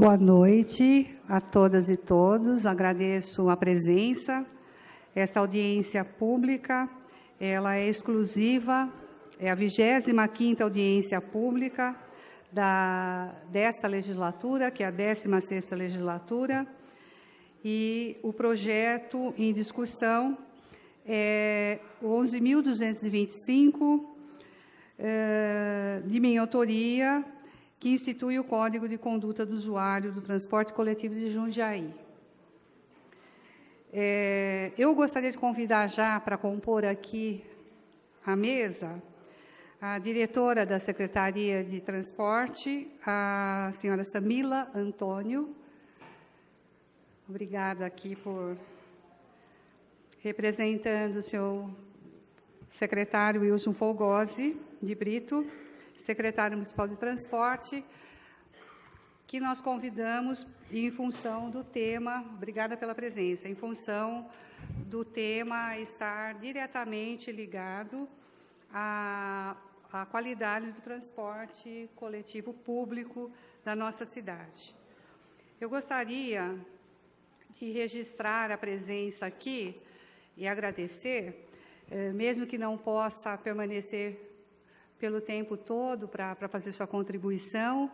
Boa noite a todas e todos. Agradeço a presença. Esta audiência pública, ela é exclusiva, é a 25ª audiência pública desta legislatura, que é a 16ª legislatura, e o projeto em discussão é o 11.225, de minha autoria, que institui o Código de Conduta do Usuário do Transporte Coletivo de Jundiaí. Eu gostaria de convidar já para compor aqui a mesa a diretora da Secretaria de Transporte, a senhora Samila Antônio. Obrigada aqui por representando o senhor secretário Wilson Folgose de Brito, secretário municipal de transporte, que nós convidamos em função do tema, obrigada pela presença, em função do tema estar diretamente ligado à qualidade do transporte coletivo público da nossa cidade. Eu gostaria de registrar a presença aqui e agradecer, mesmo que não possa permanecer pelo tempo todo para fazer sua contribuição,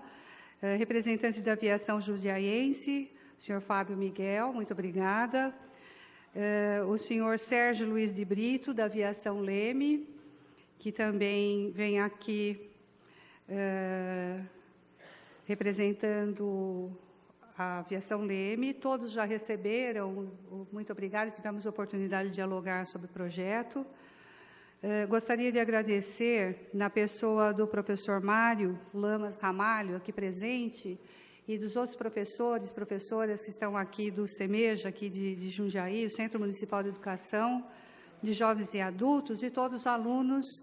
representante da aviação jundiaiense, o senhor Fábio Miguel, muito obrigada, o senhor Sérgio Luiz de Brito, da aviação Leme, que também vem aqui representando a aviação Leme. Todos já receberam, muito obrigada, tivemos a oportunidade de dialogar sobre o projeto. Gostaria de agradecer, na pessoa do professor Mário Lamas Ramalho, aqui presente, e dos outros professoras que estão aqui do CEMEJA, aqui de Jundiaí, o Centro Municipal de Educação de Jovens e Adultos, e todos os alunos.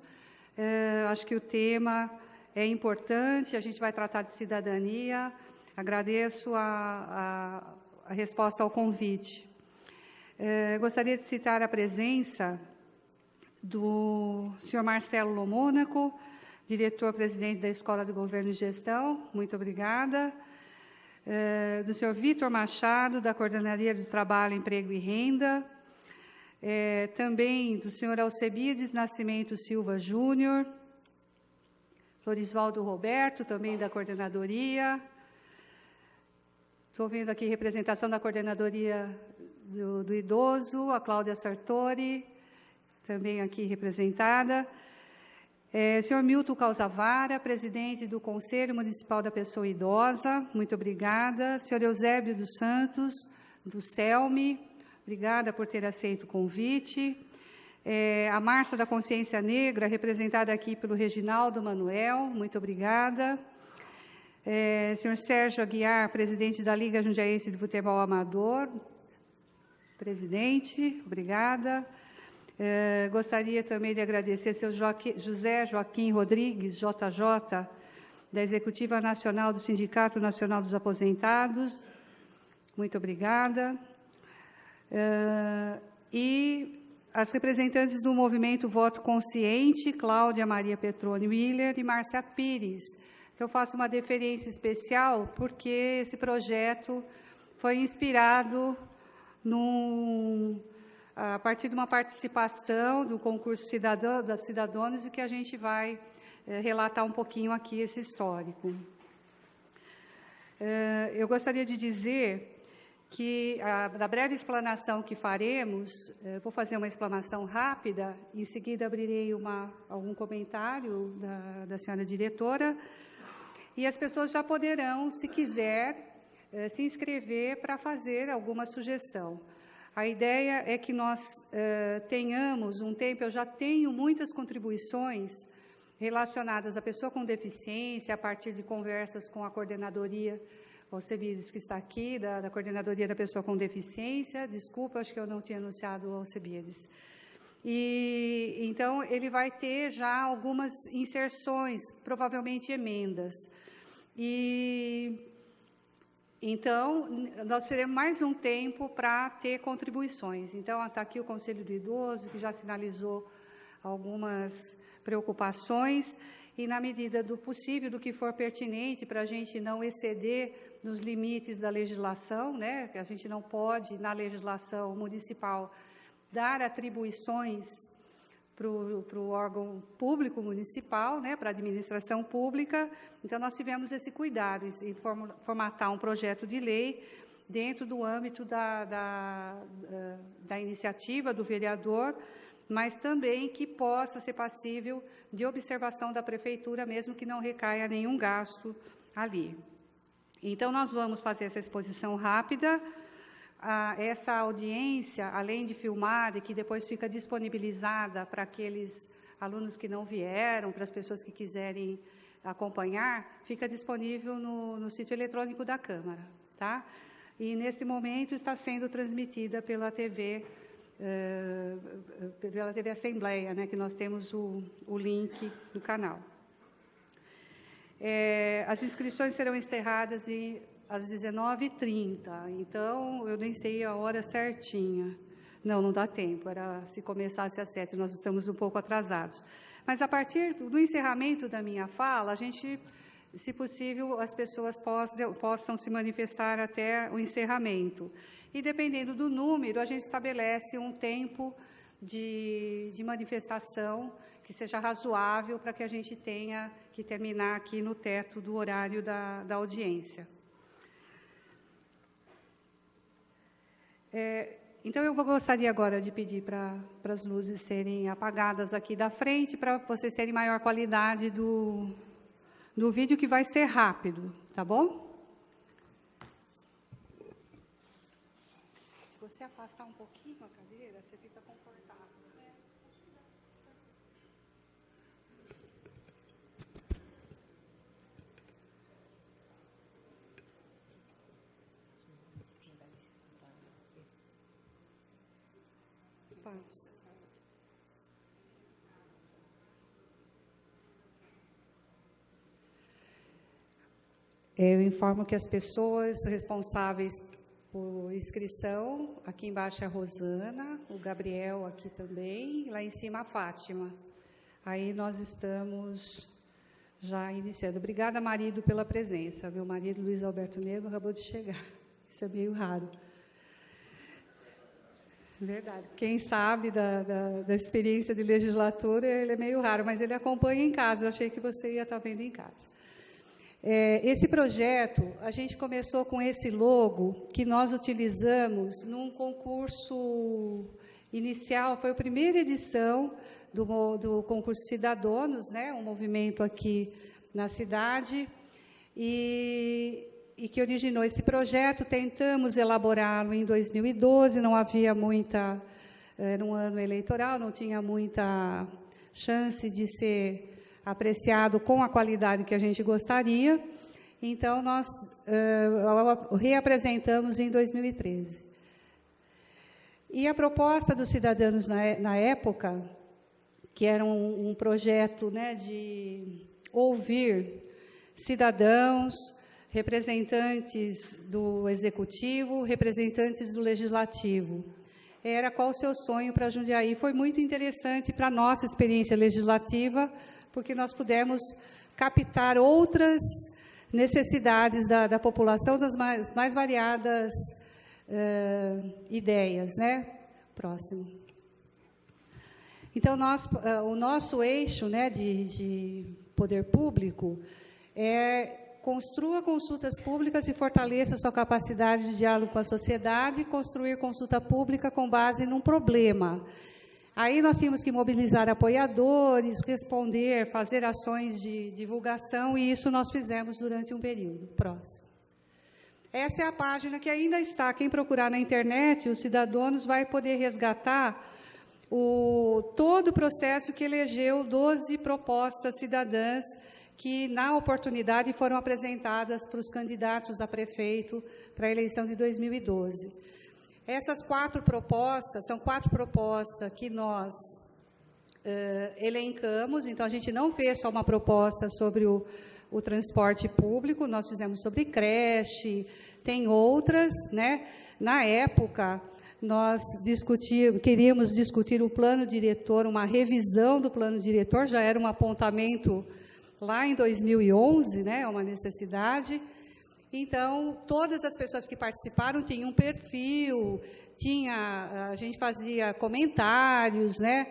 Acho que o tema é importante, a gente vai tratar de cidadania. Agradeço a resposta ao convite. Gostaria de citar a presença do senhor Marcelo Lomônaco, diretor-presidente da Escola de Governo e Gestão, muito obrigada. Do senhor Vitor Machado, da Coordenadoria do Trabalho, Emprego e Renda. Também do senhor Alcebiades Nascimento Silva Júnior. Florisvaldo Roberto, também da Coordenadoria. Estou vendo aqui representação da Coordenadoria do Idoso, a Cláudia Sartori, também aqui representada. Senhor Milton Calzavara, presidente do Conselho Municipal da Pessoa Idosa, muito obrigada. Senhor Eusébio dos Santos, do CELME, obrigada por ter aceito o convite. A Marcha da Consciência Negra, representada aqui pelo Reginaldo Manuel, muito obrigada. Senhor Sérgio Aguiar, presidente da Liga Jundiaense de Futebol Amador, presidente, obrigada. Gostaria também de agradecer ao senhor José Joaquim Rodrigues, JJ, da Executiva Nacional do Sindicato Nacional dos Aposentados, muito obrigada. E as representantes do movimento Voto Consciente, Cláudia Maria Petroni Willer e Márcia Pires. Eu faço uma deferência especial porque esse projeto foi inspirado a partir de uma participação do concurso das Cidadãos, e que a gente vai relatar um pouquinho aqui esse histórico. Eu gostaria de dizer que, da breve explanação que faremos, vou fazer uma explanação rápida, em seguida abrirei algum comentário da senhora diretora, e as pessoas já poderão, se quiser, se inscrever para fazer alguma sugestão. A ideia é que nós tenhamos um tempo, eu já tenho muitas contribuições relacionadas à pessoa com deficiência, a partir de conversas com a coordenadoria, o Alcebiades, que está aqui, da coordenadoria da pessoa com deficiência. Desculpa, acho que eu não tinha anunciado o Alcebiades. E então ele vai ter já algumas inserções, provavelmente emendas. Então, nós teremos mais um tempo para ter contribuições. Então, está aqui o Conselho do Idoso, que já sinalizou algumas preocupações, e, na medida do possível, do que for pertinente, para a gente não exceder nos limites da legislação, né? A gente não pode, na legislação municipal, dar atribuições para o órgão público municipal, né, para a administração pública. Então, nós tivemos esse cuidado em formatar um projeto de lei dentro do âmbito da iniciativa do vereador, mas também que possa ser passível de observação da prefeitura, mesmo que não recaia nenhum gasto ali. Então, nós vamos fazer essa exposição rápida. Essa audiência, além de filmada e que depois fica disponibilizada para aqueles alunos que não vieram, para as pessoas que quiserem acompanhar, fica disponível no sítio eletrônico da Câmara, tá? E, nesse momento, está sendo transmitida pela TV Assembleia, né, que nós temos o link do canal. As inscrições serão encerradas às 19h30, então, eu nem sei a hora certinha. Não dá tempo, era se começasse às 7h, nós estamos um pouco atrasados. Mas, a partir do encerramento da minha fala, a gente, se possível, as pessoas possam se manifestar até o encerramento. E, dependendo do número, a gente estabelece um tempo de manifestação que seja razoável para que a gente tenha que terminar aqui no teto do horário da audiência. Então, eu gostaria agora de pedir para as luzes serem apagadas aqui da frente, para vocês terem maior qualidade do vídeo, que vai ser rápido, tá bom? Se você afastar um pouquinho a cadeira, você fica confortável, né? Eu informo que as pessoas responsáveis por inscrição, aqui embaixo é a Rosana, o Gabriel aqui também, e lá em cima a Fátima. Aí nós estamos já iniciando. Obrigada, marido, pela presença. Meu marido, Luiz Alberto Negro, acabou de chegar. Isso é meio raro. Verdade. Quem sabe da experiência de legislatura, ele é meio raro, mas ele acompanha em casa. Eu achei que você ia estar vendo em casa. Esse projeto, a gente começou com esse logo que nós utilizamos num concurso inicial, foi a primeira edição do concurso Cidadãos, né, um movimento aqui na cidade, e que originou esse projeto. Tentamos elaborá-lo em 2012, não havia muita, era um ano eleitoral, não tinha muita chance de ser apreciado com a qualidade que a gente gostaria. Então, nós reapresentamos em 2013. E a proposta dos Cidadãos, na época, que era um projeto, né, de ouvir cidadãos, representantes do Executivo, representantes do Legislativo. Era qual o seu sonho para Jundiaí. Foi muito interessante para a nossa experiência legislativa, porque nós pudemos captar outras necessidades da população, das mais variadas ideias, né? Próximo. Então, o nosso eixo, né, de poder público é construa consultas públicas e fortaleça sua capacidade de diálogo com a sociedade e construir consulta pública com base num problema. Aí nós tínhamos que mobilizar apoiadores, responder, fazer ações de divulgação, e isso nós fizemos durante um período. Próximo. Essa é a página que ainda está. Quem procurar na internet, os Cidadãos, vai poder resgatar todo o processo que elegeu 12 propostas cidadãs que, na oportunidade, foram apresentadas para os candidatos a prefeito para a eleição de 2012. Essas 4 propostas, são 4 propostas que nós elencamos. Então, a gente não fez só uma proposta sobre o transporte público, nós fizemos sobre creche, tem outras, né? Na época, nós queríamos discutir o plano diretor, uma revisão do plano diretor, já era um apontamento lá em 2011, né, é uma necessidade. Então, todas as pessoas que participaram tinham um perfil, a gente fazia comentários, né,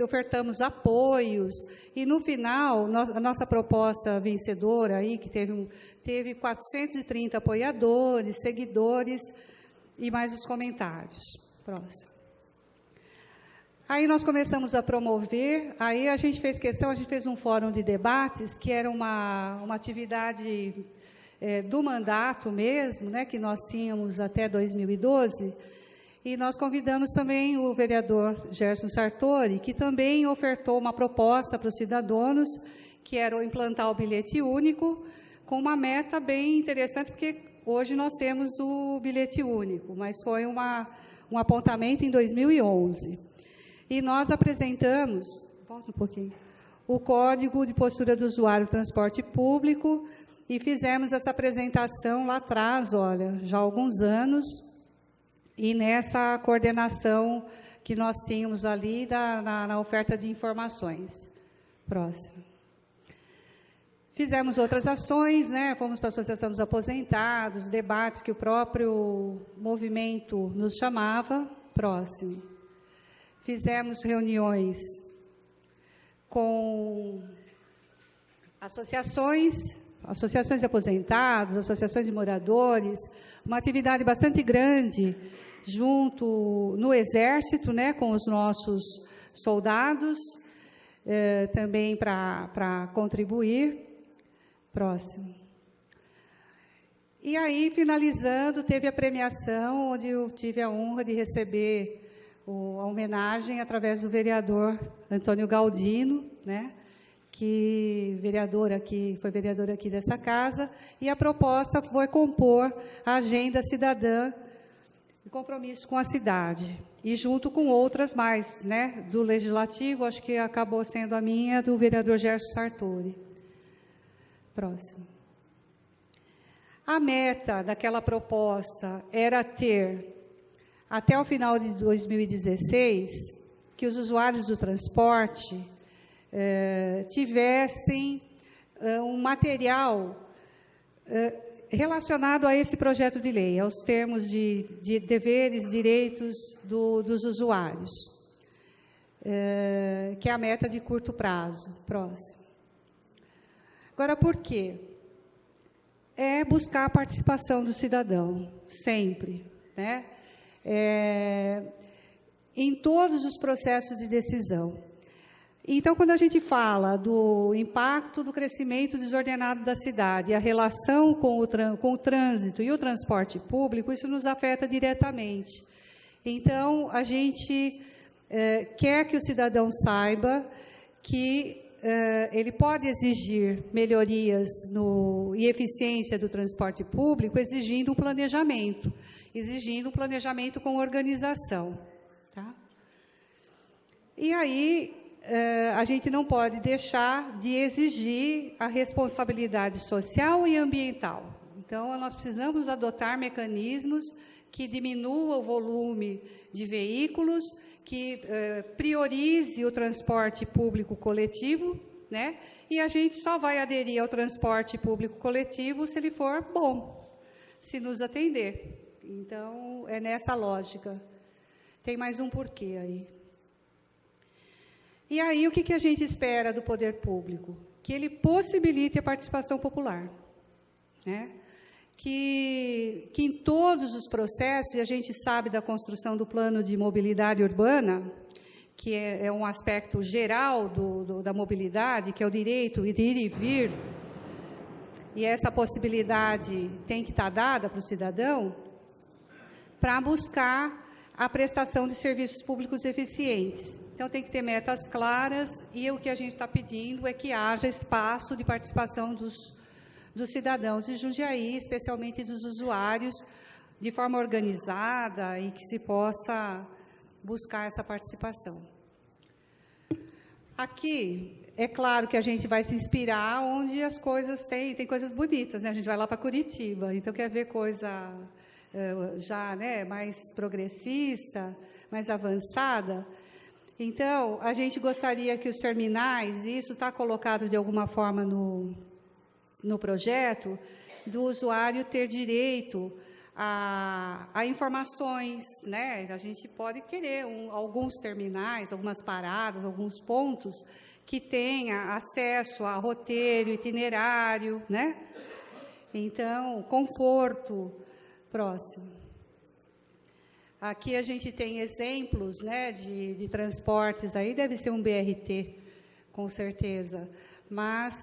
ofertamos apoios, e no final, a nossa proposta vencedora, aí, que teve 430 apoiadores, seguidores, e mais os comentários. Próximo. Aí nós começamos a promover, aí a gente fez um fórum de debates, que era uma atividade do mandato mesmo, né, que nós tínhamos até 2012, e nós convidamos também o vereador Gerson Sartori, que também ofertou uma proposta para os cidadãos, que era implantar o bilhete único, com uma meta bem interessante, porque hoje nós temos o bilhete único, mas foi um apontamento em 2011. E nós apresentamos, volta um pouquinho, o Código de Postura do Usuário do Transporte Público, e fizemos essa apresentação lá atrás, olha, já há alguns anos, e nessa coordenação que nós tínhamos ali na oferta de informações. Próximo. Fizemos outras ações, né? Fomos para a Associação dos Aposentados, debates que o próprio movimento nos chamava. Próximo. Fizemos reuniões com associações de aposentados, associações de moradores, uma atividade bastante grande junto no Exército, né, com os nossos soldados, também para contribuir. Próximo. E aí, finalizando, teve a premiação, onde eu tive a honra de receber a homenagem através do vereador Antônio Galdino, né, que foi vereador aqui dessa casa, e a proposta foi compor a agenda cidadã e compromisso com a cidade, e junto com outras mais, né, do Legislativo, acho que acabou sendo a minha, do vereador Gerson Sartori. Próximo. A meta daquela proposta era ter, até o final de 2016, que os usuários do transporte tivessem um material relacionado a esse projeto de lei, aos termos de deveres, direitos dos usuários, que é a meta de curto prazo. Próximo. Agora, por quê? É buscar a participação do cidadão, sempre, né? Em todos os processos de decisão. Então, quando a gente fala do impacto do crescimento desordenado da cidade, a relação com o trânsito e o transporte público, isso nos afeta diretamente. Então, a gente quer que o cidadão saiba que ele pode exigir melhorias e eficiência do transporte público, exigindo um planejamento com organização. Tá? E aí, a gente não pode deixar de exigir a responsabilidade social e ambiental. Então, nós precisamos adotar mecanismos que diminuam o volume de veículos, que priorize o transporte público coletivo, né? E a gente só vai aderir ao transporte público coletivo se ele for bom, se nos atender. Então, é nessa lógica. Tem mais um porquê aí. E aí, o que a gente espera do poder público? Que ele possibilite a participação popular, né? Que em todos os processos, e a gente sabe da construção do plano de mobilidade urbana, que é um aspecto geral da mobilidade, que é o direito de ir e vir, e essa possibilidade tem que estar dada para o cidadão, para buscar a prestação de serviços públicos eficientes. Então, tem que ter metas claras, e o que a gente está pedindo é que haja espaço de participação dos cidadãos de Jundiaí, especialmente dos usuários, de forma organizada e que se possa buscar essa participação. Aqui, é claro que a gente vai se inspirar onde as coisas tem coisas bonitas, né? A gente vai lá para Curitiba, então quer ver coisa já, né, mais progressista, mais avançada. Então, a gente gostaria que os terminais, e isso está colocado de alguma forma no projeto, do usuário ter direito a informações, né? A gente pode querer alguns terminais, algumas paradas, alguns pontos que tenha acesso a roteiro, itinerário, né? Então, conforto. Próximo. Aqui a gente tem exemplos, né, de transportes, aí deve ser um BRT, com certeza, mas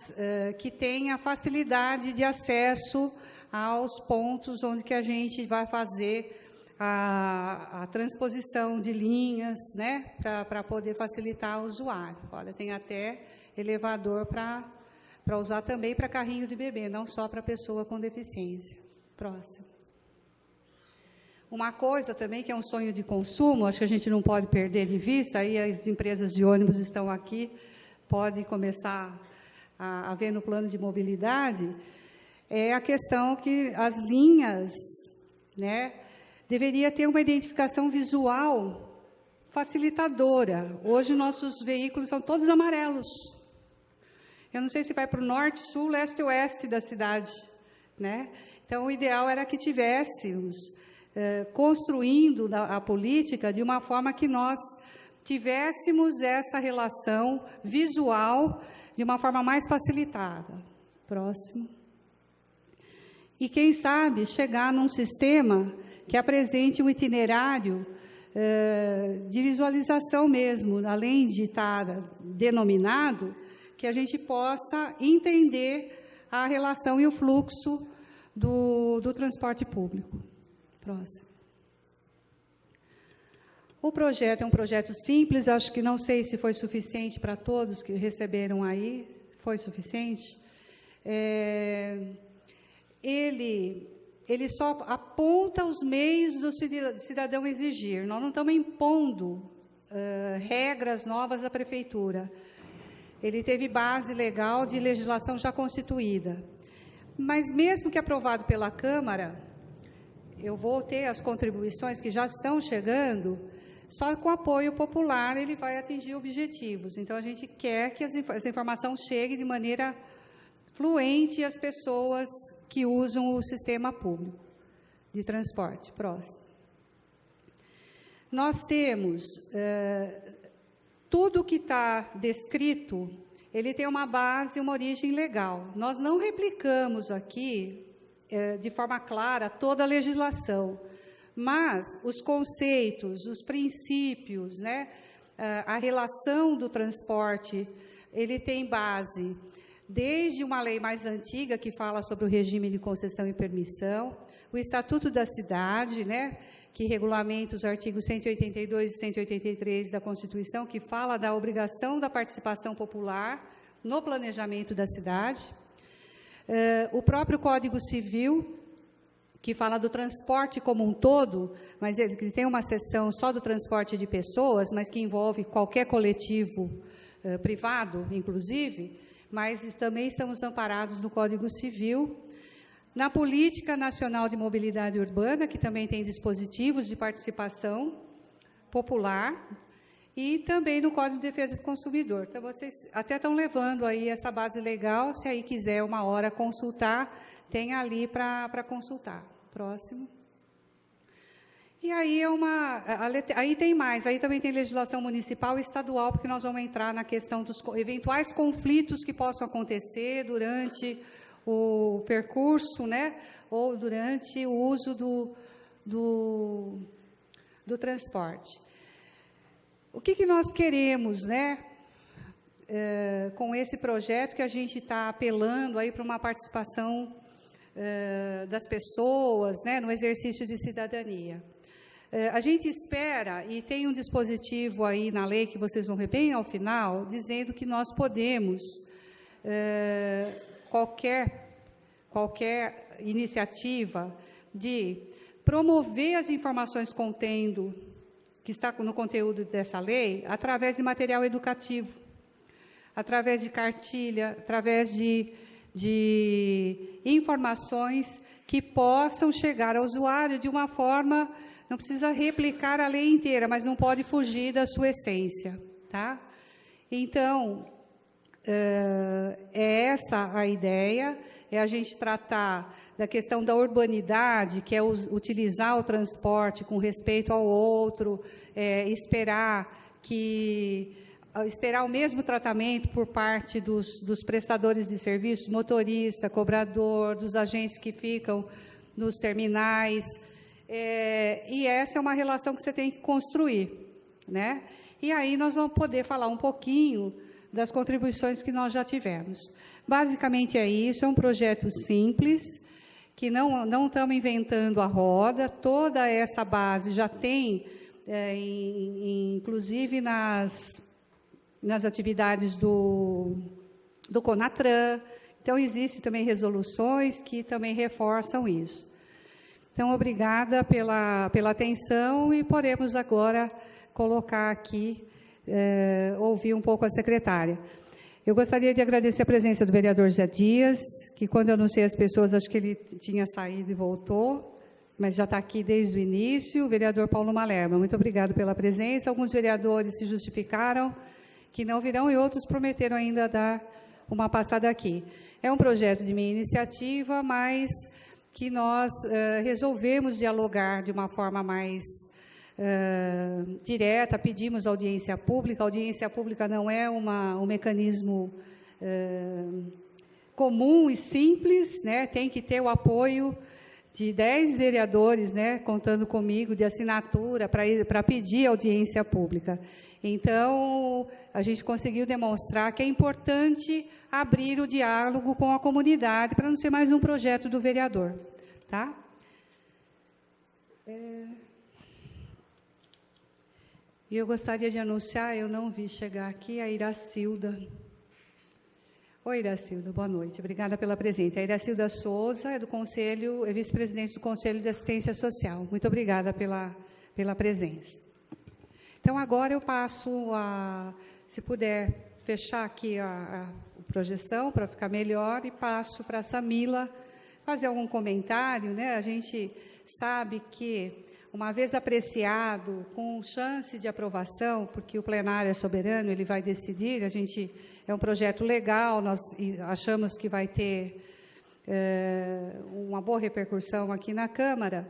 que tenha facilidade de acesso aos pontos onde que a gente vai fazer a transposição de linhas, né, para poder facilitar o usuário. Olha, tem até elevador para usar também para carrinho de bebê, não só para pessoa com deficiência. Próximo. Uma coisa também que é um sonho de consumo, acho que a gente não pode perder de vista, aí as empresas de ônibus estão aqui, podem começar a ver no plano de mobilidade, é a questão que as linhas, né, deveria ter uma identificação visual facilitadora. Hoje, nossos veículos são todos amarelos. Eu não sei se vai para o norte, sul, leste e oeste da cidade, né? Então, o ideal era que tivéssemos construindo a política de uma forma que nós tivéssemos essa relação visual de uma forma mais facilitada. Próximo. E, quem sabe, chegar num sistema que apresente um itinerário de visualização mesmo, além de estar denominado, que a gente possa entender a relação e o fluxo do transporte público. Próximo. O projeto é um projeto simples, acho que não sei se foi suficiente para todos que receberam aí, foi suficiente. Ele só aponta os meios do cidadão exigir, nós não estamos impondo regras novas à prefeitura. Ele teve base legal de legislação já constituída. Mas, mesmo que aprovado pela Câmara, eu vou ter as contribuições que já estão chegando, só com apoio popular ele vai atingir objetivos. Então, a gente quer que essa informação chegue de maneira fluente às pessoas que usam o sistema público de transporte. Próximo. Nós temos tudo que está descrito, ele tem uma base, uma origem legal. Nós não replicamos aqui de forma clara toda a legislação, mas os conceitos, os princípios, né, a relação do transporte, ele tem base desde uma lei mais antiga que fala sobre o regime de concessão e permissão, o Estatuto da Cidade, né, que regulamenta os artigos 182 e 183 da Constituição, que fala da obrigação da participação popular no planejamento da cidade. O próprio Código Civil, que fala do transporte como um todo, mas ele tem uma seção só do transporte de pessoas, mas que envolve qualquer coletivo privado, inclusive, mas também estamos amparados no Código Civil. Na Política Nacional de Mobilidade Urbana, que também tem dispositivos de participação popular, e também no Código de Defesa do Consumidor. Então, vocês até estão levando aí essa base legal, se aí quiser uma hora consultar, tem ali para consultar. Próximo. E aí aí tem mais, aí também tem legislação municipal e estadual, porque nós vamos entrar na questão dos eventuais conflitos que possam acontecer durante o percurso, né, ou durante o uso do transporte. O que nós queremos, né, com esse projeto, que a gente está apelando aí para uma participação das pessoas, né, no exercício de cidadania. A gente espera, e tem um dispositivo aí na lei, que vocês vão ver bem ao final, dizendo que nós podemos, qualquer iniciativa de promover as informações que está no conteúdo dessa lei, através de material educativo, através de cartilha, através de informações que possam chegar ao usuário de uma forma não precisa replicar a lei inteira, mas não pode fugir da sua essência, tá? Então, é essa a ideia, é a gente tratar da questão da urbanidade, que é utilizar o transporte com respeito ao outro, esperar o mesmo tratamento por parte dos prestadores de serviços, motorista, cobrador, dos agentes que ficam nos terminais, e essa é uma relação que você tem que construir, né? E aí nós vamos poder falar um pouquinho das contribuições que nós já tivemos. Basicamente é isso, é um projeto simples, que não estamos inventando a roda, toda essa base já tem, inclusive nas atividades do CONATRAN, então existem também resoluções que também reforçam isso. Então, obrigada pela atenção e podemos agora colocar aqui, ouvir um pouco a secretária. Eu gostaria de agradecer a presença do vereador Zé Dias, que quando eu anunciei as pessoas, acho que ele tinha saído e voltou, mas já está aqui desde o início, o vereador Paulo Malerba. Muito obrigado pela presença. Alguns vereadores se justificaram que não virão e outros prometeram ainda dar uma passada aqui. É um projeto de minha iniciativa, mas que nós resolvemos dialogar de uma forma mais direta, pedimos audiência pública. A audiência pública não é um mecanismo comum e simples, né? Tem que ter o apoio de 10 vereadores, né, contando comigo, de assinatura, para pedir audiência pública. Então, a gente conseguiu demonstrar que é importante abrir o diálogo com a comunidade, para não ser mais um projeto do vereador, tá? E eu gostaria de anunciar, eu não vi chegar aqui, a Iracilda. Oi, Iracilda, boa noite. Obrigada pela presença. A Iracilda Souza é do Conselho, é vice-presidente do Conselho de Assistência Social. Muito obrigada pela presença. Então, agora eu passo se puder fechar aqui a projeção para ficar melhor, e passo para a Samila fazer algum comentário, né? A gente sabe que, uma vez apreciado, com chance de aprovação, porque o plenário é soberano, ele vai decidir, é um projeto legal, nós achamos que vai ter uma boa repercussão aqui na Câmara,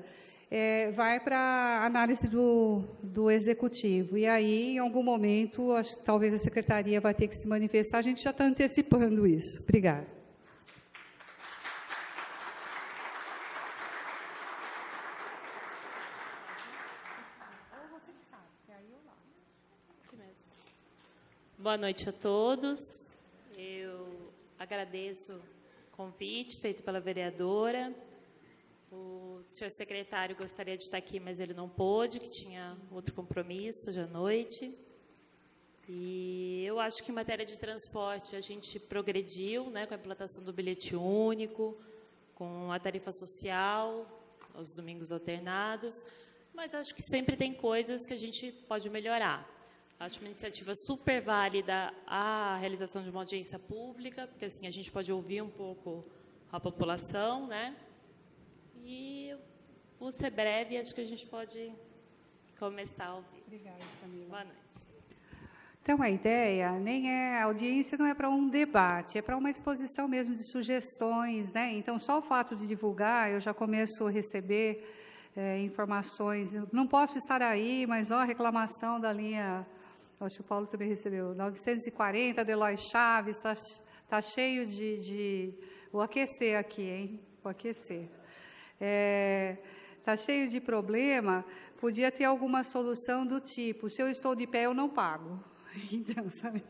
vai para análise do Executivo. E aí, em algum momento, talvez a Secretaria vai ter que se manifestar, a gente já está antecipando isso. Obrigada. Boa noite a todos. Eu agradeço o convite feito pela vereadora. O senhor secretário gostaria de estar aqui, mas ele não pôde, que tinha outro compromisso hoje à noite. E eu acho que em matéria de transporte a gente progrediu, né, com a implantação do bilhete único, com a tarifa social, aos domingos alternados, mas acho que sempre tem coisas que a gente pode melhorar. Acho uma iniciativa super válida a realização de uma audiência pública, porque assim a gente pode ouvir um pouco a população, né? E, por ser breve, acho que a gente pode começar a ouvir. Obrigada, Samila. Boa noite. Então, a ideia a audiência não é para um debate, é para uma exposição mesmo de sugestões, né? Então, só o fato de divulgar, eu já começo a receber informações. Eu não posso estar aí, mas a reclamação da linha... Acho que o Paulo também recebeu, 940, Deloy Chaves, está cheio de... Vou aquecer aqui, hein? Vou aquecer. Está cheio de problema, podia ter alguma solução do tipo, se eu estou de pé, eu não pago. Então, sabe?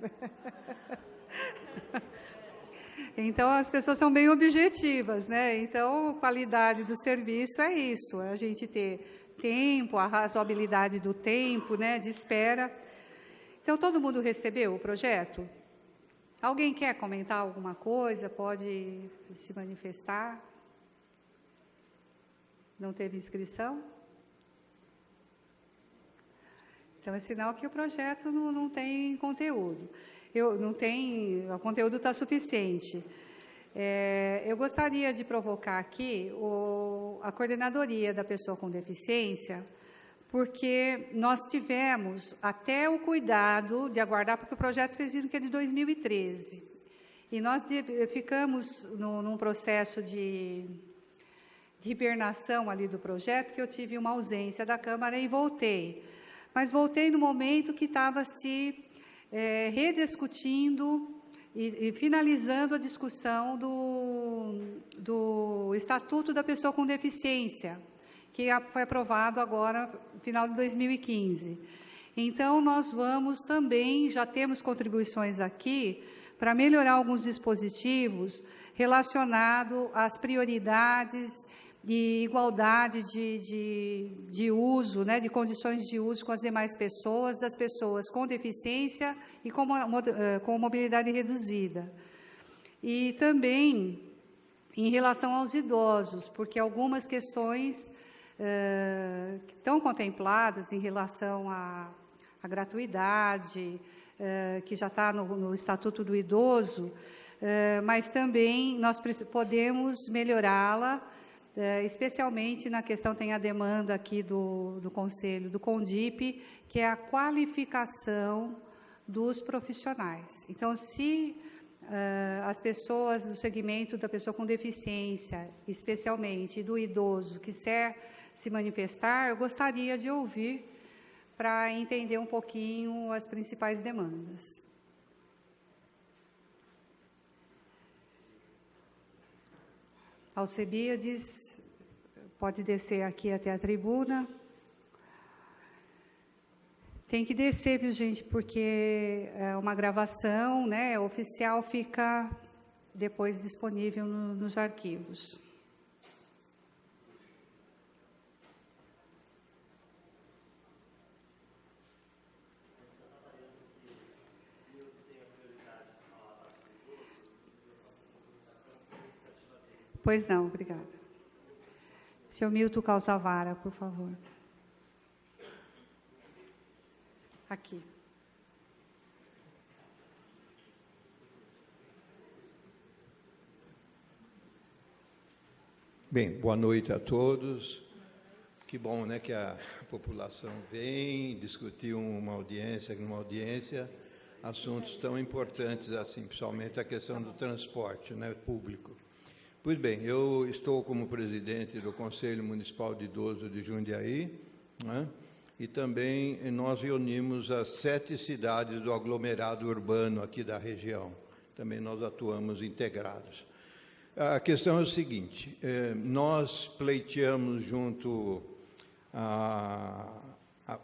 Então, as pessoas são bem objetivas, né? Então, a qualidade do serviço é isso, é a gente ter tempo, a razoabilidade do tempo, né, de espera. Então, todo mundo recebeu o projeto? Alguém quer comentar alguma coisa? Pode se manifestar? Não teve inscrição? Então, é sinal que o projeto não tem conteúdo. O conteúdo está suficiente. Eu gostaria de provocar aqui a coordenadoria da pessoa com deficiência porque nós tivemos até o cuidado de aguardar, porque o projeto, vocês viram que é de 2013, e nós ficamos num processo de hibernação ali do projeto, que eu tive uma ausência da Câmara e voltei. Mas voltei no momento que estava se rediscutindo e finalizando a discussão do Estatuto da Pessoa com Deficiência, que foi aprovado agora, no final de 2015. Então, nós vamos também, já temos contribuições aqui, para melhorar alguns dispositivos relacionados às prioridades e igualdade de uso, né, de condições de uso com as demais pessoas, das pessoas com deficiência e com mobilidade reduzida. E também em relação aos idosos, porque algumas questões estão contempladas em relação à gratuidade, que já está no Estatuto do Idoso, mas também nós podemos melhorá-la, especialmente na questão, tem a demanda aqui do Conselho, do CONDIP, que é a qualificação dos profissionais. Então, se as pessoas do segmento da pessoa com deficiência, especialmente do idoso, quiser se manifestar, eu gostaria de ouvir para entender um pouquinho as principais demandas. Alcebiades, pode descer aqui até a tribuna. Tem que descer, viu, gente, porque é uma gravação, né, oficial, fica depois disponível nos arquivos. Pois não, obrigada. Senhor Milton Calçavara, por favor. Aqui. Bem, boa noite a todos. Que bom, né, que a população vem discutir numa audiência, assuntos tão importantes assim, principalmente a questão do transporte, né, público. Pois bem, eu estou como presidente do Conselho Municipal de Idoso de Jundiaí, né, e também nós reunimos as 7 cidades do aglomerado urbano aqui da região. Também nós atuamos integrados. A questão é o seguinte, nós pleiteamos junto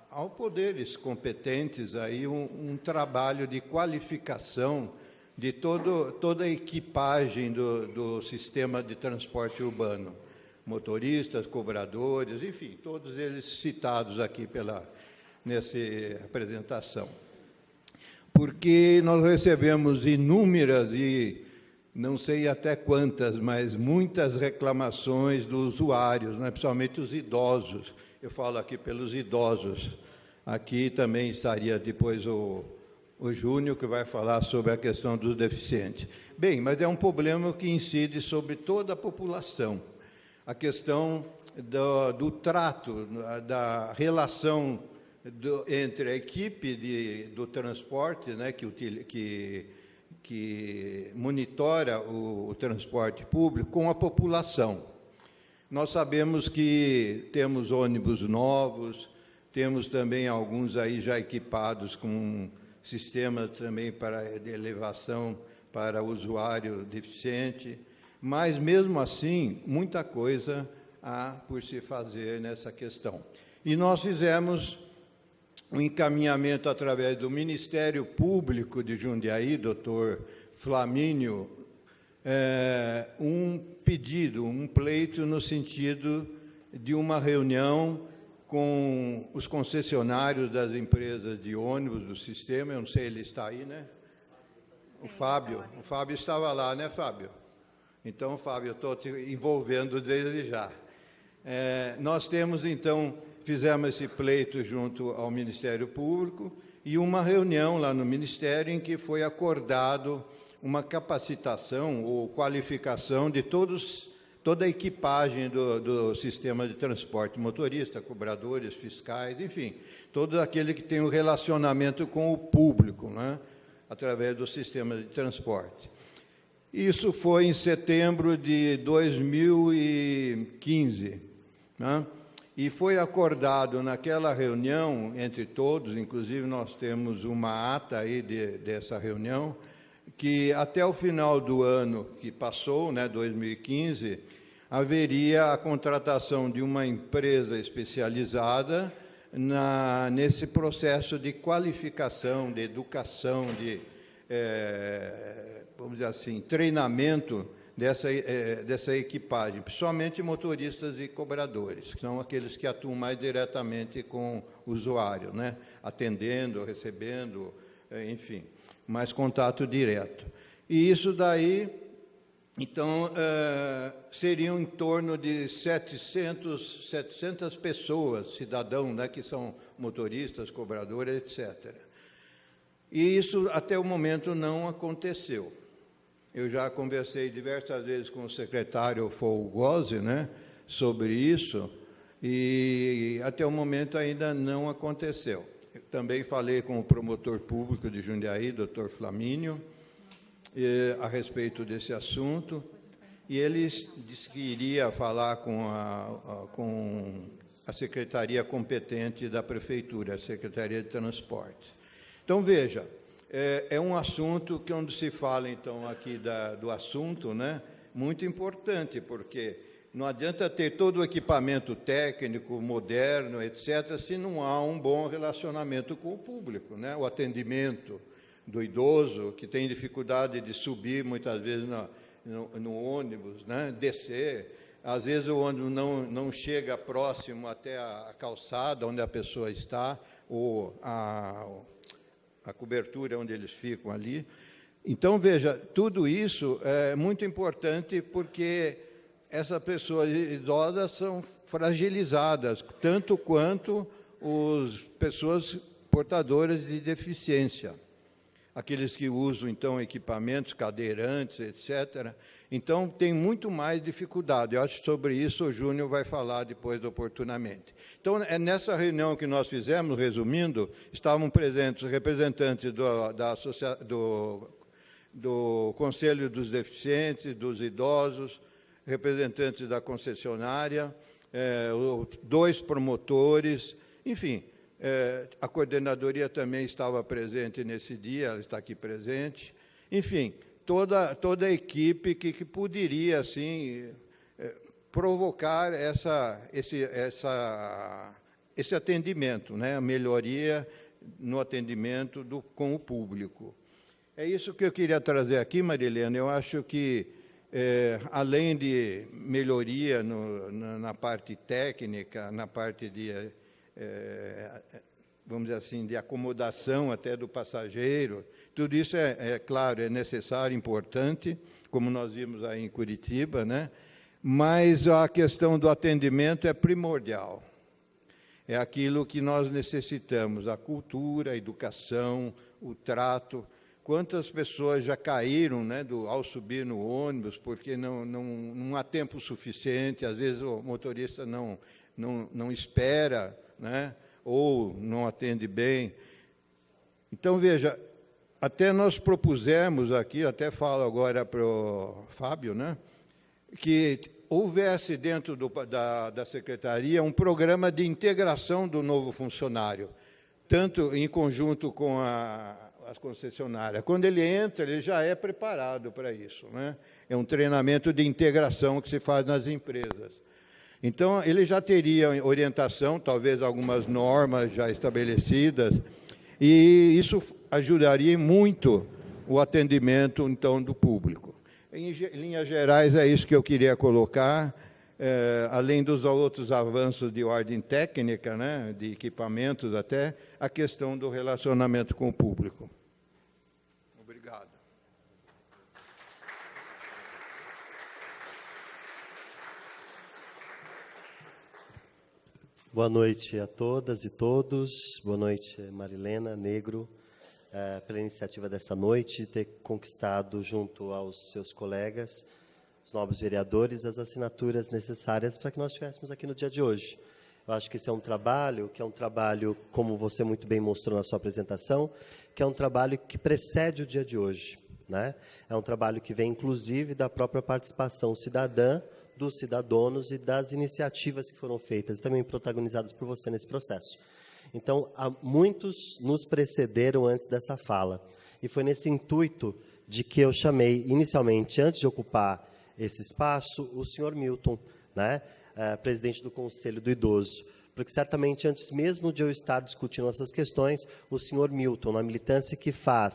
ao poderes competentes aí um trabalho de qualificação de toda a equipagem do sistema de transporte urbano, motoristas, cobradores, enfim, todos eles citados aqui nessa apresentação. Porque nós recebemos inúmeras e não sei até quantas, mas muitas reclamações dos usuários, né, principalmente os idosos. Eu falo aqui pelos idosos. Aqui também estaria depois o Júnior, que vai falar sobre a questão dos deficientes. Bem, mas é um problema que incide sobre toda a população. A questão do trato, da relação entre a equipe do transporte, né, que monitora o transporte público, com a população. Nós sabemos que temos ônibus novos, temos também alguns aí já equipados com sistemas também de elevação para o usuário deficiente, mas, mesmo assim, muita coisa há por se fazer nessa questão. E nós fizemos um encaminhamento através do Ministério Público de Jundiaí, doutor Flamínio, um pedido, um pleito no sentido de uma reunião com os concessionários das empresas de ônibus do sistema. Eu não sei, ele está aí, né? O Fábio estava lá, né, Fábio? Então, Fábio, eu estou te envolvendo desde já. Nós temos, então, fizemos esse pleito junto ao Ministério Público e uma reunião lá no Ministério em que foi acordado uma capacitação ou qualificação de todas toda a equipagem do sistema de transporte, motorista, cobradores, fiscais, enfim, todo aquele que tem um relacionamento com o público, né, através do sistema de transporte. Isso foi em setembro de 2015, né? E foi acordado naquela reunião, entre todos, inclusive nós temos uma ata aí dessa reunião, que até o final do ano que passou, né, 2015, haveria a contratação de uma empresa especializada nesse processo de qualificação, de educação, de, vamos dizer assim, treinamento dessa equipagem, principalmente motoristas e cobradores, que são aqueles que atuam mais diretamente com o usuário, né? Atendendo, recebendo, enfim, mais contato direto. E isso daí, então, seriam em torno de 700 pessoas, cidadãos, né, que são motoristas, cobradores, etc. E isso, até o momento, não aconteceu. Eu já conversei diversas vezes com o secretário Folgosi, né, sobre isso, e até o momento ainda não aconteceu. Eu também falei com o promotor público de Jundiaí, Dr. Flamínio, a respeito desse assunto, e ele disse que iria falar com a secretaria competente da Prefeitura, a Secretaria de Transporte. Então, veja, é um assunto que, onde se fala, então, aqui do assunto, né, muito importante, porque não adianta ter todo o equipamento técnico, moderno, etc., se não há um bom relacionamento com o público, né? O atendimento do idoso, que tem dificuldade de subir, muitas vezes, no ônibus, né? Descer. Às vezes, o ônibus não chega próximo até a calçada onde a pessoa está, ou a cobertura onde eles ficam ali. Então, veja, tudo isso é muito importante porque essas pessoas idosas são fragilizadas, tanto quanto as pessoas portadoras de deficiência, aqueles que usam, então, equipamentos, cadeirantes, etc. Então, tem muito mais dificuldade. Eu acho que sobre isso o Júnior vai falar depois oportunamente. Então, nessa reunião que nós fizemos, resumindo, estavam presentes representantes do Conselho dos Deficientes, dos Idosos, representantes da concessionária, 2 promotores, enfim, a coordenadoria também estava presente nesse dia, ela está aqui presente, enfim, toda a equipe que poderia, assim, provocar esse atendimento, né, a melhoria no atendimento com o público. É isso que eu queria trazer aqui, Marilena. Eu acho que, além de melhoria na parte técnica, na parte de, vamos dizer assim, de acomodação até do passageiro, tudo isso claro, é necessário, importante, como nós vimos aí em Curitiba, né? Mas a questão do atendimento é primordial. É aquilo que nós necessitamos, a cultura, a educação, o trato. Quantas pessoas já caíram, né, ao subir no ônibus, porque não há tempo suficiente, às vezes o motorista não espera, né, ou não atende bem. Então, veja, até nós propusemos aqui, até falo agora para o Fábio, né, que houvesse dentro da Secretaria um programa de integração do novo funcionário, tanto em conjunto com as concessionárias. Quando ele entra, ele já é preparado para isso, né? É um treinamento de integração que se faz nas empresas. Então, ele já teria orientação, talvez algumas normas já estabelecidas, e isso ajudaria muito o atendimento, então, do público. Em linhas gerais, é isso que eu queria colocar, além dos outros avanços de ordem técnica, né, de equipamentos até, a questão do relacionamento com o público. Obrigado. Boa noite a todas e todos. Boa noite, Marilena, Negro, pela iniciativa dessa noite, ter conquistado, junto aos seus colegas, os novos vereadores, as assinaturas necessárias para que nós estivéssemos aqui no dia de hoje. Eu acho que esse é um trabalho, como você muito bem mostrou na sua apresentação, que é um trabalho que precede o dia de hoje, né? É um trabalho que vem, inclusive, da própria participação cidadã, dos cidadãos e das iniciativas que foram feitas, também protagonizadas por você nesse processo. Então, muitos nos precederam antes dessa fala. E foi nesse intuito de que eu chamei, inicialmente, antes de ocupar esse espaço, o senhor Milton, né, presidente do Conselho do Idoso. Porque, certamente, antes mesmo de eu estar discutindo essas questões, o senhor Milton, na militância que faz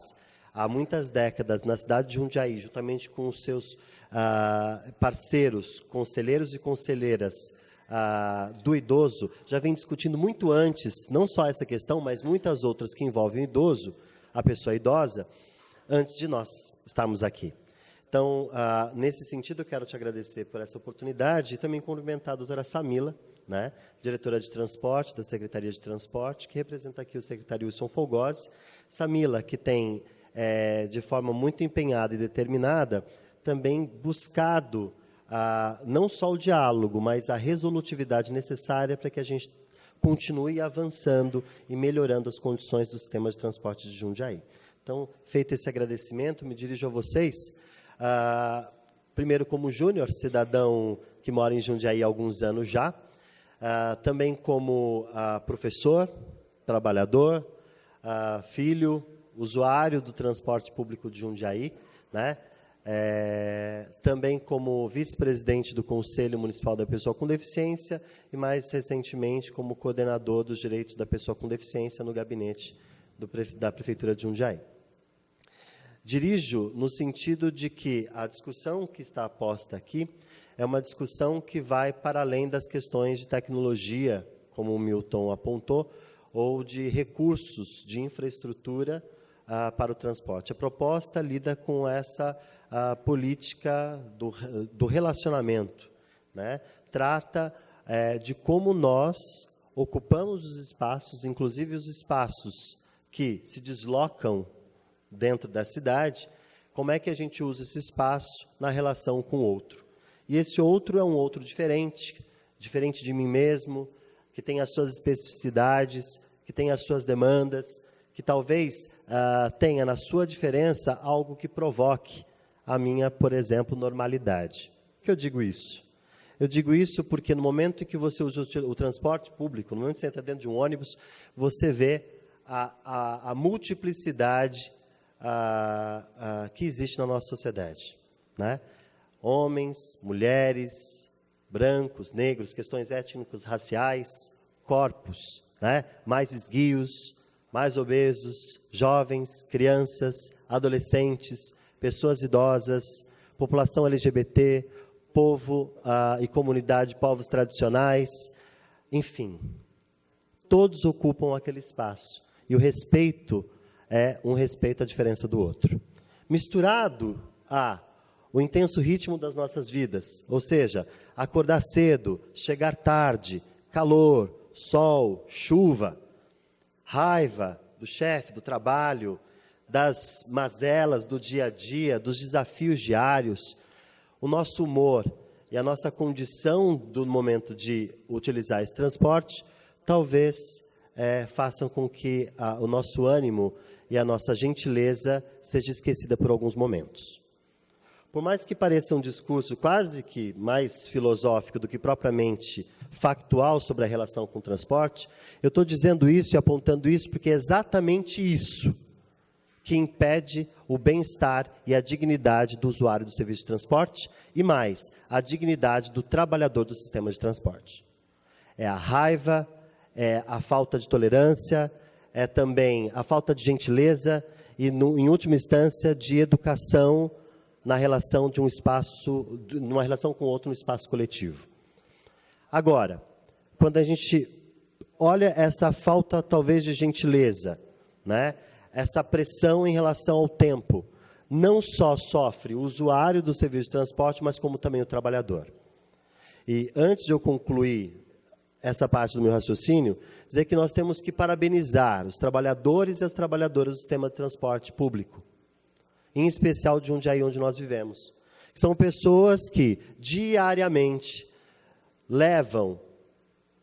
há muitas décadas na cidade de Jundiaí, juntamente com os seus parceiros, conselheiros e conselheiras do idoso, já vem discutindo muito antes, não só essa questão, mas muitas outras que envolvem o idoso, a pessoa idosa, antes de nós estarmos aqui. Então, nesse sentido, eu quero te agradecer por essa oportunidade e também cumprimentar a doutora Samila, né, diretora de transporte da Secretaria de Transporte, que representa aqui o secretário Wilson Folgose. Samila, que tem, de forma muito empenhada e determinada, também buscado não só o diálogo, mas a resolutividade necessária para que a gente continue avançando e melhorando as condições do sistema de transporte de Jundiaí. Então, feito esse agradecimento, me dirijo a vocês, primeiro como júnior, cidadão que mora em Jundiaí há alguns anos já, também como professor, trabalhador, filho, usuário do transporte público de Jundiaí, né? Também como vice-presidente do Conselho Municipal da Pessoa com Deficiência e, mais recentemente, como coordenador dos direitos da pessoa com deficiência no gabinete da Prefeitura de Jundiaí. Dirijo no sentido de que a discussão que está posta aqui é uma discussão que vai para além das questões de tecnologia, como o Milton apontou, ou de recursos de infraestrutura para o transporte. A proposta lida com essa política do relacionamento, né? Trata de como nós ocupamos os espaços, inclusive os espaços que se deslocam dentro da cidade, como é que a gente usa esse espaço na relação com o outro. E esse outro é um outro diferente de mim mesmo, que tem as suas especificidades, que tem as suas demandas, que talvez tenha na sua diferença algo que provoque a minha, por exemplo, normalidade. Por que eu digo isso? Eu digo isso porque no momento em que você usa o transporte público, no momento que você entra dentro de um ônibus, você vê a multiplicidade que existe na nossa sociedade, né? Homens, mulheres, brancos, negros, questões étnicos, raciais, corpos, né? Mais esguios, mais obesos, jovens, crianças, adolescentes, pessoas idosas, população LGBT, povo e comunidade, povos tradicionais, enfim, todos ocupam aquele espaço. E o respeito é um respeito à diferença do outro. Misturado o intenso ritmo das nossas vidas, ou seja, acordar cedo, chegar tarde, calor, sol, chuva, raiva do chefe, do trabalho, das mazelas do dia a dia, dos desafios diários, o nosso humor e a nossa condição do momento de utilizar esse transporte, talvez façam com que o nosso ânimo e a nossa gentileza seja esquecida por alguns momentos. Por mais que pareça um discurso quase que mais filosófico do que propriamente factual sobre a relação com o transporte, eu estou dizendo isso e apontando isso porque é exatamente isso que impede o bem-estar e a dignidade do usuário do serviço de transporte e mais, a dignidade do trabalhador do sistema de transporte. É a raiva, é a falta de tolerância, é também a falta de gentileza e, em última instância, de educação na relação de um espaço, numa relação com o outro no espaço coletivo. Agora, quando a gente olha essa falta, talvez, de gentileza, né? Essa pressão em relação ao tempo, não só sofre o usuário do serviço de transporte, mas como também o trabalhador. E antes de eu concluir essa parte do meu raciocínio, dizer que nós temos que parabenizar os trabalhadores e as trabalhadoras do sistema de transporte público, em especial de Jundiaí, onde nós vivemos, São pessoas que diariamente levam,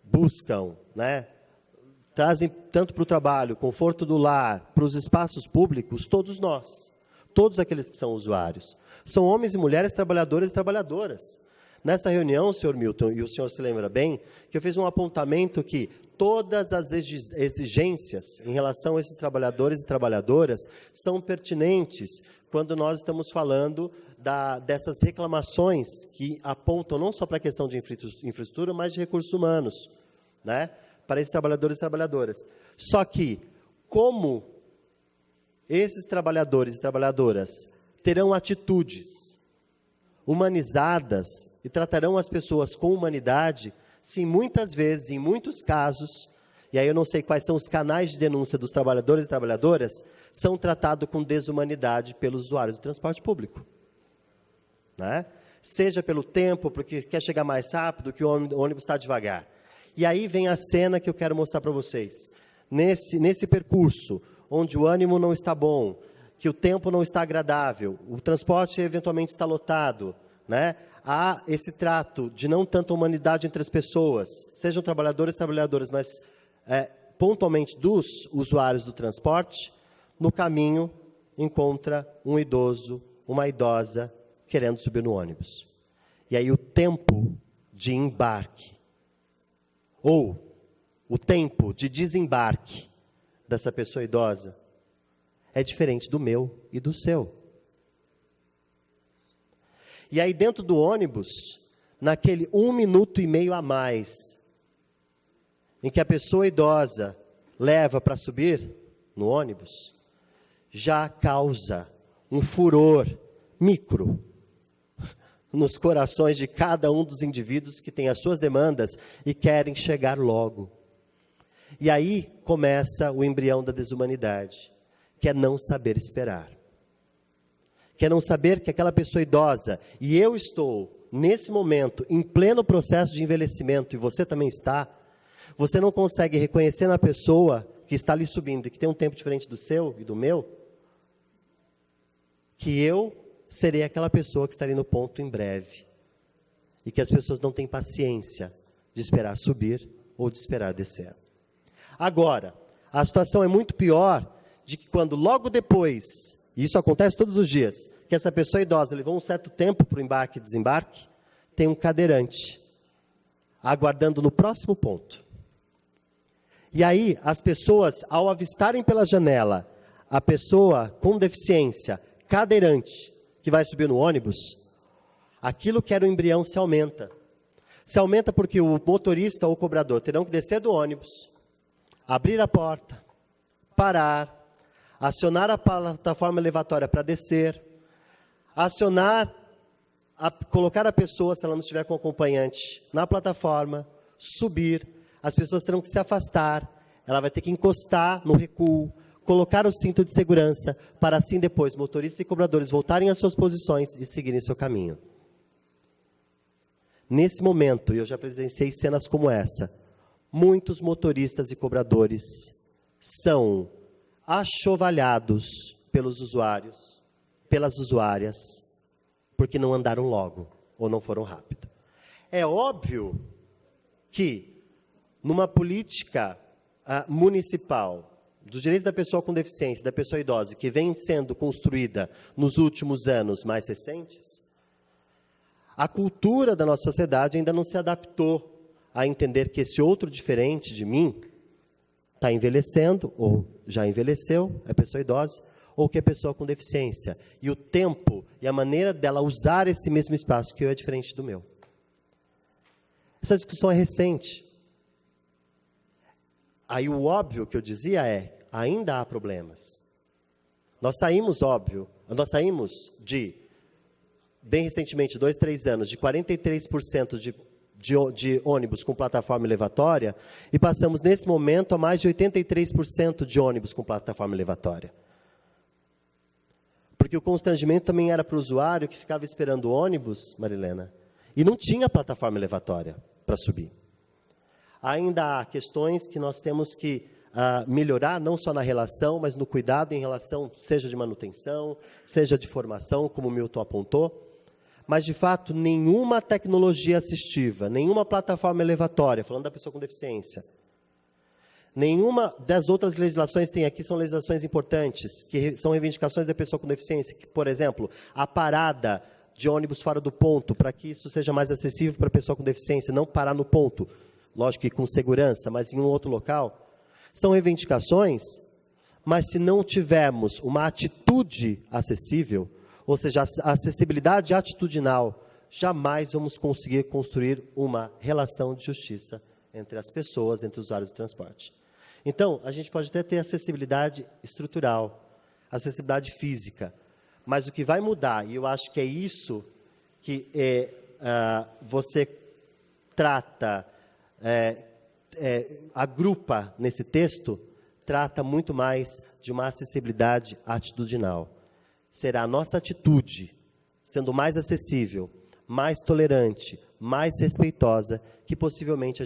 buscam, né, trazem tanto para o trabalho, conforto do lar, para os espaços públicos, todos nós, todos aqueles que são usuários. São homens e mulheres, trabalhadores e trabalhadoras. Nessa reunião, senhor Milton, e o senhor se lembra bem, que eu fiz um apontamento que todas as exigências em relação a esses trabalhadores e trabalhadoras são pertinentes quando nós estamos falando dessas reclamações que apontam não só para a questão de infraestrutura, mas de recursos humanos, né, para esses trabalhadores e trabalhadoras. Só que, como esses trabalhadores e trabalhadoras terão atitudes humanizadas e tratarão as pessoas com humanidade, se muitas vezes, em muitos casos, e aí eu não sei quais são os canais de denúncia dos trabalhadores e trabalhadoras, são tratados com desumanidade pelos usuários do transporte público. Né? Seja pelo tempo, porque quer chegar mais rápido, que o ônibus está devagar. E aí vem a cena que eu quero mostrar para vocês. Nesse percurso, onde o ânimo não está bom, que o tempo não está agradável, o transporte eventualmente está lotado, né? Há esse trato de não tanta humanidade entre as pessoas, sejam trabalhadores e trabalhadoras, mas pontualmente dos usuários do transporte. No caminho, encontra um idoso, uma idosa, querendo subir no ônibus. E aí o tempo de embarque, ou o tempo de desembarque dessa pessoa idosa, é diferente do meu e do seu. E aí dentro do ônibus, naquele 1 minuto e meio a mais, em que a pessoa idosa leva para subir no ônibus, já causa um furor micro nos corações de cada um dos indivíduos que têm as suas demandas e querem chegar logo. E aí começa o embrião da desumanidade, que é não saber esperar. Que é não saber que aquela pessoa idosa, e eu estou, nesse momento, em pleno processo de envelhecimento, e você também está, você não consegue reconhecer na pessoa que está ali subindo, e que tem um tempo diferente do seu e do meu, que eu serei aquela pessoa que estarei no ponto em breve. E que as pessoas não têm paciência de esperar subir ou de esperar descer. Agora, a situação é muito pior de que quando logo depois, e isso acontece todos os dias, que essa pessoa idosa levou um certo tempo para o embarque e desembarque, tem um cadeirante aguardando no próximo ponto. E aí, as pessoas, ao avistarem pela janela a pessoa com deficiência, cadeirante, que vai subir no ônibus, aquilo que era o embrião se aumenta. Se aumenta porque o motorista ou o cobrador terão que descer do ônibus, abrir a porta, parar, acionar a plataforma elevatória para descer, colocar a pessoa, se ela não estiver com acompanhante, na plataforma, subir, as pessoas terão que se afastar, ela vai ter que encostar no recuo, colocar o cinto de segurança, para assim depois motoristas e cobradores voltarem às suas posições e seguirem seu caminho. Nesse momento, e eu já presenciei cenas como essa, muitos motoristas e cobradores são achovalhados pelos usuários, pelas usuárias, porque não andaram logo ou não foram rápido. É óbvio que numa política municipal dos direitos da pessoa com deficiência, da pessoa idosa, que vem sendo construída nos últimos anos mais recentes, a cultura da nossa sociedade ainda não se adaptou a entender que esse outro diferente de mim está envelhecendo, ou já envelheceu, é pessoa idosa, ou que é pessoa com deficiência. E o tempo e a maneira dela usar esse mesmo espaço que eu é diferente do meu. Essa discussão é recente. Aí o óbvio que eu dizia é, ainda há problemas. Nós saímos de, bem recentemente, 2, 3 anos, de 43% de ônibus com plataforma elevatória, e passamos nesse momento a mais de 83% de ônibus com plataforma elevatória. Porque o constrangimento também era para o usuário que ficava esperando o ônibus, Marilena, e não tinha plataforma elevatória para subir. Ainda há questões que nós temos que melhorar, não só na relação, mas no cuidado em relação, seja de manutenção, seja de formação, como o Milton apontou. mas, de fato, nenhuma tecnologia assistiva, nenhuma plataforma elevatória, falando da pessoa com deficiência, nenhuma das outras legislações que tem aqui são legislações importantes, que são reivindicações da pessoa com deficiência, que, por exemplo, a parada de ônibus fora do ponto, para que isso seja mais acessível para a pessoa com deficiência, não parar no ponto, lógico que com segurança, mas em um outro local, são reivindicações, mas se não tivermos uma atitude acessível, ou seja, a acessibilidade atitudinal, jamais vamos conseguir construir uma relação de justiça entre as pessoas, entre os usuários do transporte. Então, a gente pode até ter acessibilidade estrutural, acessibilidade física, mas o que vai mudar, e eu acho que é isso que você trata, agrupa nesse texto, trata muito mais de uma acessibilidade atitudinal. Será a nossa atitude, sendo mais acessível, mais tolerante, mais respeitosa, que possivelmente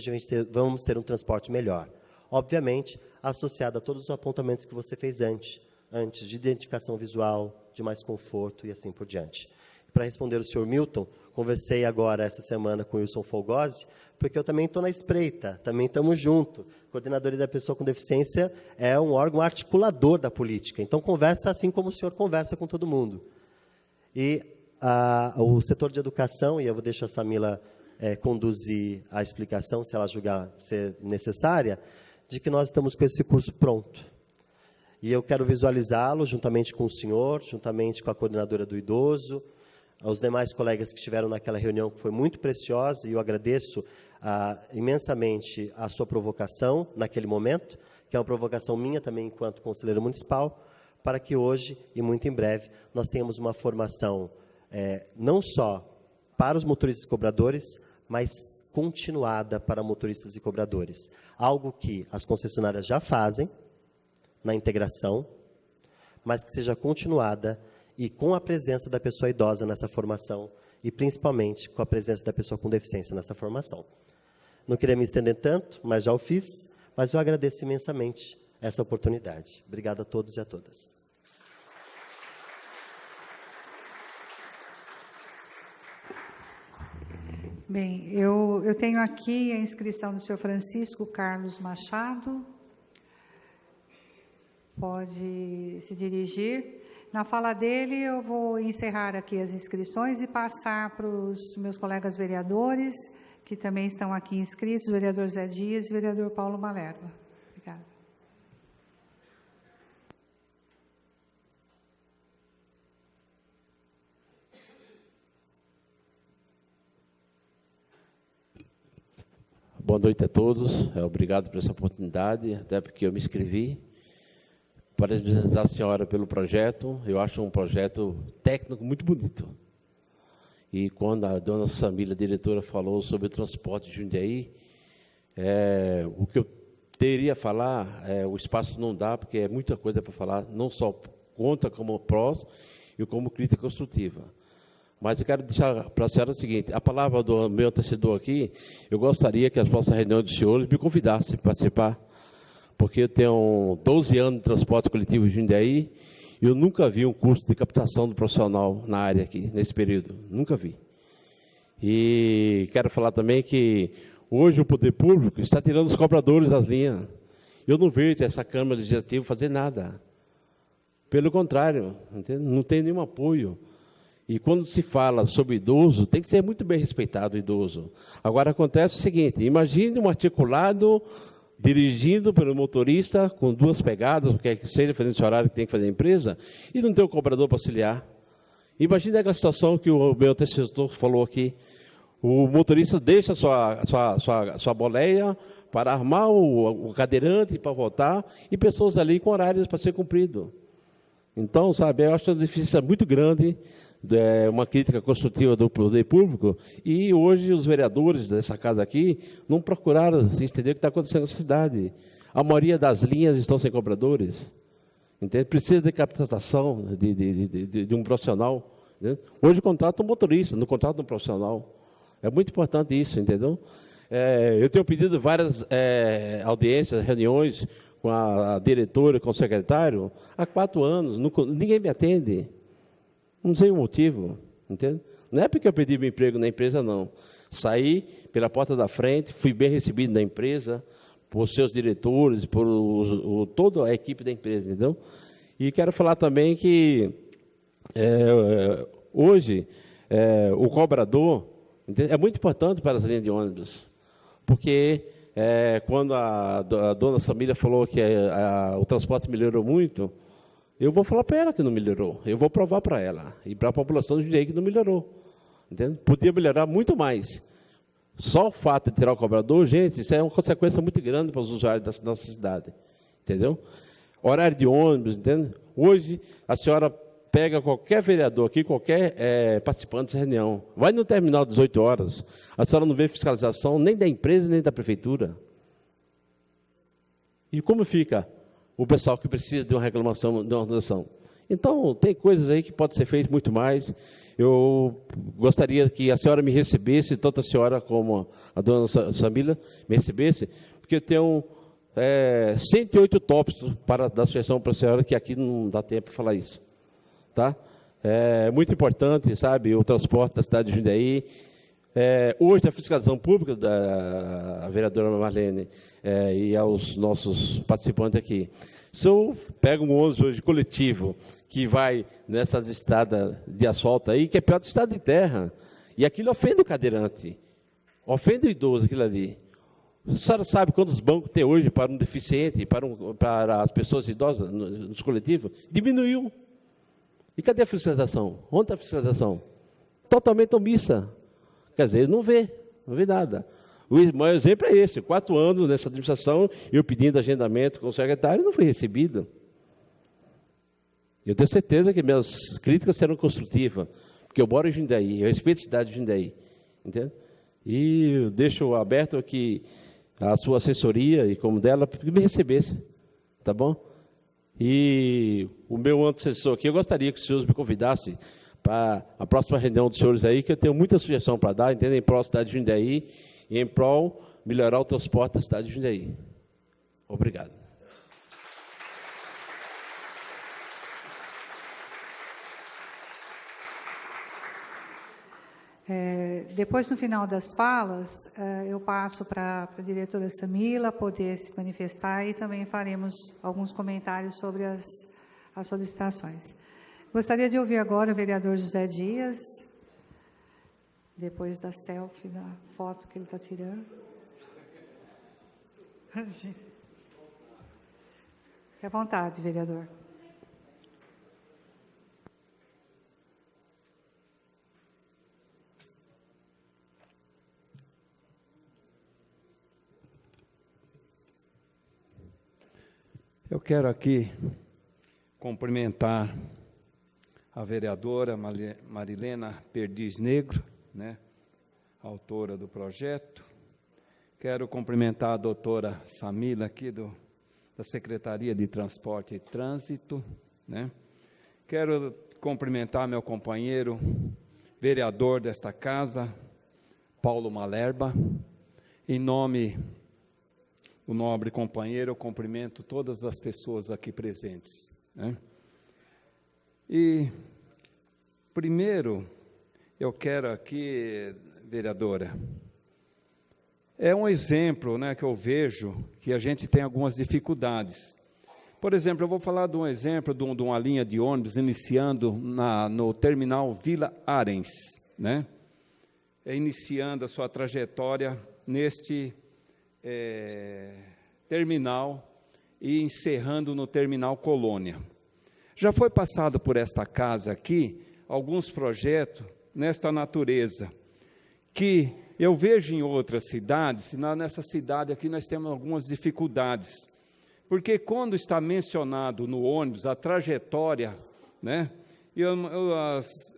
vamos ter um transporte melhor. Obviamente, associado a todos os apontamentos que você fez antes de identificação visual, de mais conforto e assim por diante. Para responder o senhor Milton, conversei agora essa semana com o Wilson Folgose, porque eu também estou na espreita, também estamos juntos. Coordenadoria da Pessoa com Deficiência é um órgão articulador da política, então conversa assim como o senhor conversa com todo mundo. E o setor de educação, e eu vou deixar a Samila conduzir a explicação, se ela julgar ser necessária, de que nós estamos com esse curso pronto. E eu quero visualizá-lo juntamente com o senhor, juntamente com a coordenadora do idoso, aos demais colegas que estiveram naquela reunião, que foi muito preciosa, e eu agradeço imensamente a sua provocação naquele momento, que é uma provocação minha também enquanto conselheiro municipal, para que hoje, e muito em breve, nós tenhamos uma formação não só para os motoristas e cobradores, mas continuada para motoristas e cobradores. Algo que as concessionárias já fazem, na integração, mas que seja continuada e com a presença da pessoa idosa nessa formação e, principalmente, com a presença da pessoa com deficiência nessa formação. Não queria me estender tanto, mas já o fiz, mas eu agradeço imensamente essa oportunidade. Obrigado a todos e a todas. Bem, eu tenho aqui a inscrição do senhor Francisco Carlos Machado. Pode se dirigir. Na fala dele, eu vou encerrar aqui as inscrições e passar para os meus colegas vereadores, que também estão aqui inscritos, o vereador Zé Dias e o vereador Paulo Malerba. Obrigada. Boa noite a todos. Obrigado por essa oportunidade, até porque eu me inscrevi. Parabenizar a senhora pelo projeto. Eu acho um projeto técnico muito bonito. E quando a dona Samila, diretora, falou sobre o transporte de Jundiaí, o que eu teria a falar, o espaço não dá, porque é muita coisa para falar, não só contra como prós e como crítica construtiva. Mas eu quero deixar para a senhora o seguinte, a palavra do meu antecessor aqui, eu gostaria que as próximas reuniões de senhores me convidassem para participar, porque eu tenho 12 anos de transporte coletivo em Jundiaí, e eu nunca vi um curso de captação do profissional na área aqui, nesse período, nunca vi. E quero falar também que hoje o poder público está tirando os cobradores das linhas. Eu não vejo essa Câmara Legislativa fazer nada. Pelo contrário, entende? Não tem nenhum apoio. E quando se fala sobre idoso, tem que ser muito bem respeitado o idoso. Agora acontece o seguinte, imagine um articulado dirigindo pelo motorista com 2 pegadas, o que é que seja, fazendo esse horário que tem que fazer a empresa, e não tem o cobrador para auxiliar. Imagine aquela situação que o meu antecessor falou aqui. O motorista deixa sua boleia para armar o cadeirante para voltar, e pessoas ali com horários para ser cumprido. Então, sabe, eu acho uma deficiência muito grande, uma crítica construtiva do poder público, e hoje os vereadores dessa casa aqui não procuraram se entender o que está acontecendo na cidade. A maioria das linhas estão sem cobradores. Entende? Precisa de captação de um profissional. Entende? Hoje contrata um motorista, não contrata um profissional. É muito importante isso, entendeu? Eu tenho pedido várias audiências, reuniões com a diretora, com o secretário, há 4 anos, ninguém me atende. Não sei o motivo, entende? Não é porque eu perdi meu emprego na empresa, não. Saí pela porta da frente, fui bem recebido na empresa, por seus diretores, por toda a equipe da empresa, entendeu? E quero falar também que hoje o cobrador é muito importante para as linhas de ônibus, porque quando a dona Samília falou que o transporte melhorou muito, eu vou falar para ela que não melhorou, eu vou provar para ela e para a população de Jundiaí que não melhorou, entende? Podia melhorar muito mais. Só o fato de tirar o cobrador, gente, isso é uma consequência muito grande para os usuários da nossa cidade, entendeu? Horário de ônibus, entende? Hoje, a senhora pega qualquer vereador aqui, qualquer participante de reunião, vai no terminal 18 horas, a senhora não vê fiscalização nem da empresa, nem da prefeitura. E como fica o pessoal que precisa de uma reclamação, de uma organização? Então, tem coisas aí que pode ser feito muito mais. Eu gostaria que a senhora me recebesse, tanto a senhora como a dona Samília me recebesse, porque eu tenho 108 tópicos para dar sugestão para a senhora, que aqui não dá tempo para falar isso. Tá? É muito importante, sabe, o transporte da cidade de Jundiaí. Hoje, a fiscalização pública da vereadora Marlene e aos nossos participantes aqui. Se eu pego um ônibus hoje coletivo que vai nessas estradas de asfalto aí, que é pior do estado de terra, e aquilo ofende o cadeirante, ofende o idoso, aquilo ali. A senhora sabe quantos bancos tem hoje para um deficiente, para as pessoas idosas nos coletivos? Diminuiu. E cadê a fiscalização? Onde está a fiscalização? Totalmente omissa. Quer dizer, não vê nada. O maior exemplo é esse, 4 anos nessa administração, eu pedindo agendamento com o secretário, não foi recebido. Eu tenho certeza que minhas críticas serão construtivas, porque eu moro em Jundiaí, eu respeito a cidade de Jundiaí, entende? E eu deixo aberto aqui a sua assessoria, e como dela, para que me recebesse, tá bom? E o meu antecessor aqui, eu gostaria que os senhores me convidassem para a próxima reunião dos senhores aí, que eu tenho muita sugestão para dar, entende? Em prol da cidade de Jundiaí, e em prol melhorar o transporte da cidade de Jundiaí. Obrigado. Depois, no final das falas, eu passo para a diretora Samila poder se manifestar e também faremos alguns comentários sobre as solicitações. Gostaria de ouvir agora o vereador José Dias, depois da selfie, da foto que ele está tirando. Fique à vontade, vereador. Eu quero aqui cumprimentar a vereadora Marilena Perdiz Negro, né, autora do projeto. Quero cumprimentar a doutora Samila, aqui da Secretaria de Transporte e Trânsito, né. Quero cumprimentar meu companheiro, vereador desta casa, Paulo Malerba. Em nome do nobre companheiro, eu cumprimento todas as pessoas aqui presentes, né. E, primeiro, eu quero aqui, vereadora, é um exemplo, né, que eu vejo que a gente tem algumas dificuldades. Por exemplo, eu vou falar de um exemplo de uma linha de ônibus iniciando no terminal Vila Arens, né, iniciando a sua trajetória neste terminal e encerrando no terminal Colônia. Já foi passado por esta casa aqui alguns projetos nesta natureza, que eu vejo em outras cidades, e nessa cidade aqui nós temos algumas dificuldades, porque quando está mencionado no ônibus a trajetória, né, e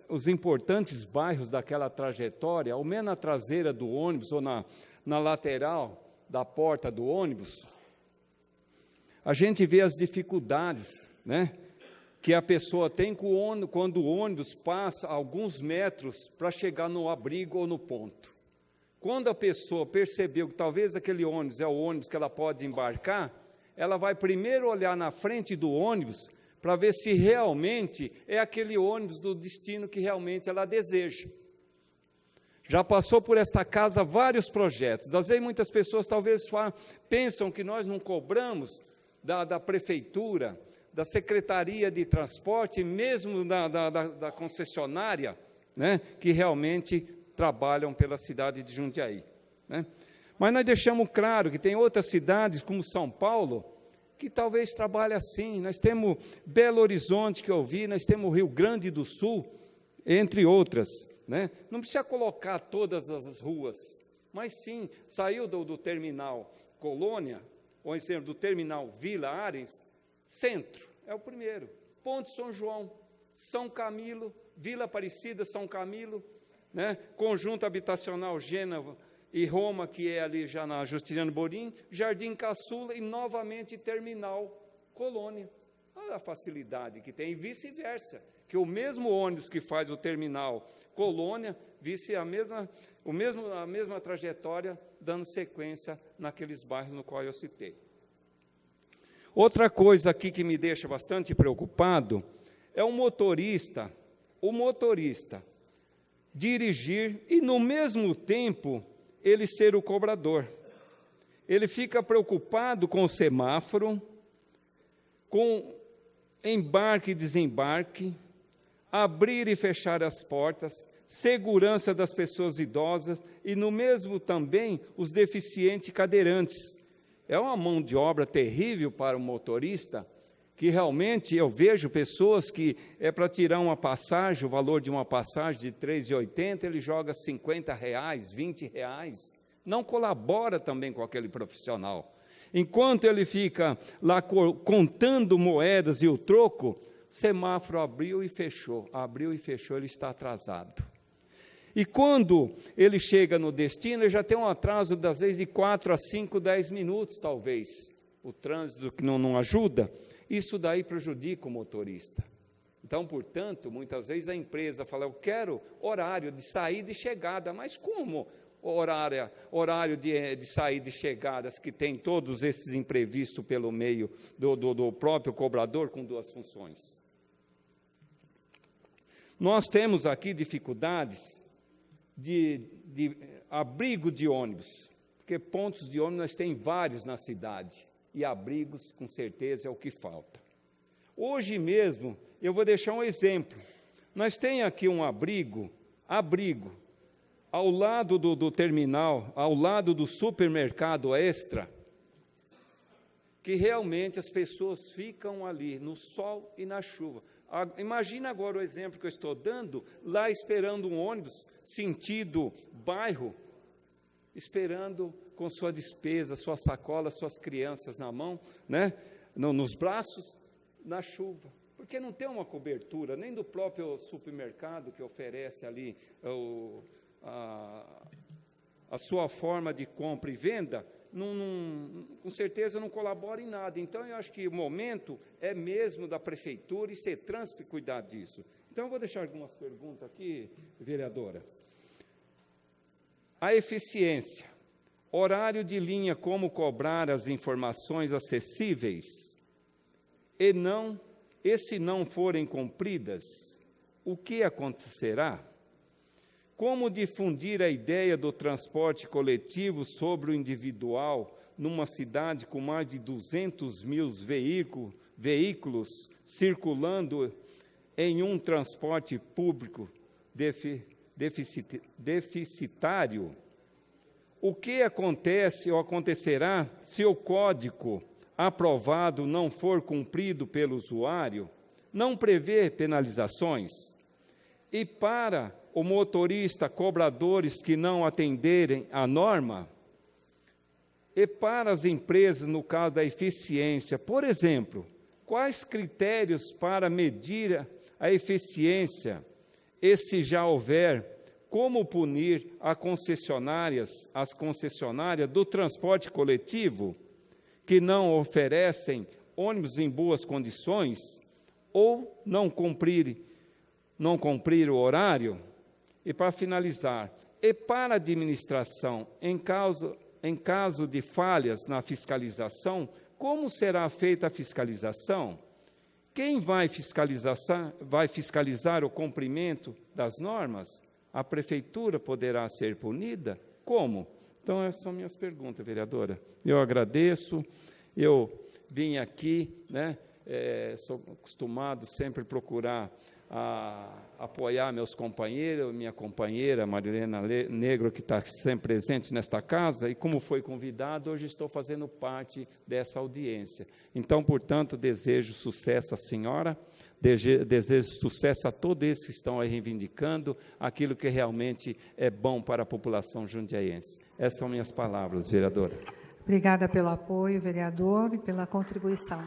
os importantes bairros daquela trajetória, ao menos na traseira do ônibus ou na lateral da porta do ônibus, a gente vê as dificuldades, né, que a pessoa tem quando o ônibus passa alguns metros para chegar no abrigo ou no ponto. Quando a pessoa percebeu que talvez aquele ônibus é o ônibus que ela pode embarcar, ela vai primeiro olhar na frente do ônibus para ver se realmente é aquele ônibus do destino que realmente ela deseja. Já passou por esta casa vários projetos. Às vezes muitas pessoas talvez pensam que nós não cobramos da prefeitura, da Secretaria de Transporte, mesmo da concessionária, né, que realmente trabalham pela cidade de Jundiaí, né? Mas nós deixamos claro que tem outras cidades, como São Paulo, que talvez trabalhe assim. Nós temos Belo Horizonte, que eu vi, nós temos Rio Grande do Sul, entre outras, né? Não precisa colocar todas as ruas, mas sim, saiu do terminal Colônia, ou exemplo, do terminal Vila Arens, Centro, é o primeiro. Ponte São João, São Camilo, Vila Aparecida, São Camilo, né? Conjunto habitacional Gênova e Roma, que é ali já na Justiniano Borim, Jardim Caçula e novamente terminal Colônia. Olha a facilidade que tem, e vice-versa, que o mesmo ônibus que faz o terminal Colônia, visse a mesma trajetória, dando sequência naqueles bairros no qual eu citei. Outra coisa aqui que me deixa bastante preocupado é o motorista dirigir e, no mesmo tempo, ele ser o cobrador. Ele fica preocupado com o semáforo, com embarque e desembarque, abrir e fechar as portas, segurança das pessoas idosas e, no mesmo também, os deficientes cadeirantes. É uma mão de obra terrível para o motorista, que realmente eu vejo pessoas que para tirar uma passagem, o valor de uma passagem de R$ 3,80, ele joga R$ 50, R$ 20, não colabora também com aquele profissional. Enquanto ele fica lá contando moedas e o troco, semáforo abriu e fechou, ele está atrasado. E quando ele chega no destino, ele já tem um atraso, das vezes, de 4 a 5, 10 minutos, talvez. O trânsito que não ajuda, isso daí prejudica o motorista. Então, portanto, muitas vezes a empresa fala, eu quero horário de saída e chegada, mas como horário de saída e chegadas que tem todos esses imprevistos pelo meio do próprio cobrador com duas funções? Nós temos aqui dificuldades de abrigo de ônibus, porque pontos de ônibus nós temos vários na cidade, e abrigos, com certeza, é o que falta. Hoje mesmo, eu vou deixar um exemplo. Nós temos aqui um abrigo, ao lado do terminal, ao lado do supermercado Extra, que realmente as pessoas ficam ali, no sol e na chuva. Imagina agora o exemplo que eu estou dando, lá esperando um ônibus, sentido bairro, esperando com sua despesa, sua sacola, suas crianças na mão, né? Nos braços, na chuva. Porque não tem uma cobertura, nem do próprio supermercado que oferece ali a sua forma de compra e venda, com certeza não colabora em nada. Então, eu acho que o momento é mesmo da prefeitura e CETRANS cuidar disso. Então, eu vou deixar algumas perguntas aqui, vereadora. A eficiência, horário de linha, como cobrar as informações acessíveis, e se não forem cumpridas, o que acontecerá? Como difundir a ideia do transporte coletivo sobre o individual numa cidade com mais de 200 mil veículos circulando em um transporte público deficitário? O que acontece ou acontecerá se o código aprovado não for cumprido pelo usuário? Não prevê penalizações? E para o motorista, cobradores que não atenderem à norma? E para as empresas, no caso da eficiência, por exemplo, quais critérios para medir a eficiência? E se já houver, como punir as concessionárias do transporte coletivo que não oferecem ônibus em boas condições ou não cumprir o horário? E para finalizar, e para a administração, em caso de falhas na fiscalização, como será feita a fiscalização? Quem vai fiscalizar o cumprimento das normas? a prefeitura poderá ser punida? Como? Então, essas são minhas perguntas, vereadora. Eu agradeço, eu vim aqui, né, sou acostumado sempre a procurar apoiar meus companheiros, minha companheira Marilena Negro, que está sempre presente nesta casa, e como foi convidado, hoje estou fazendo parte dessa audiência. Então, portanto, desejo sucesso à senhora, desejo sucesso a todos esses que estão aí reivindicando aquilo que realmente é bom para a população jundiaense. Essas são minhas palavras, vereadora. Obrigada pelo apoio, vereador, e pela contribuição.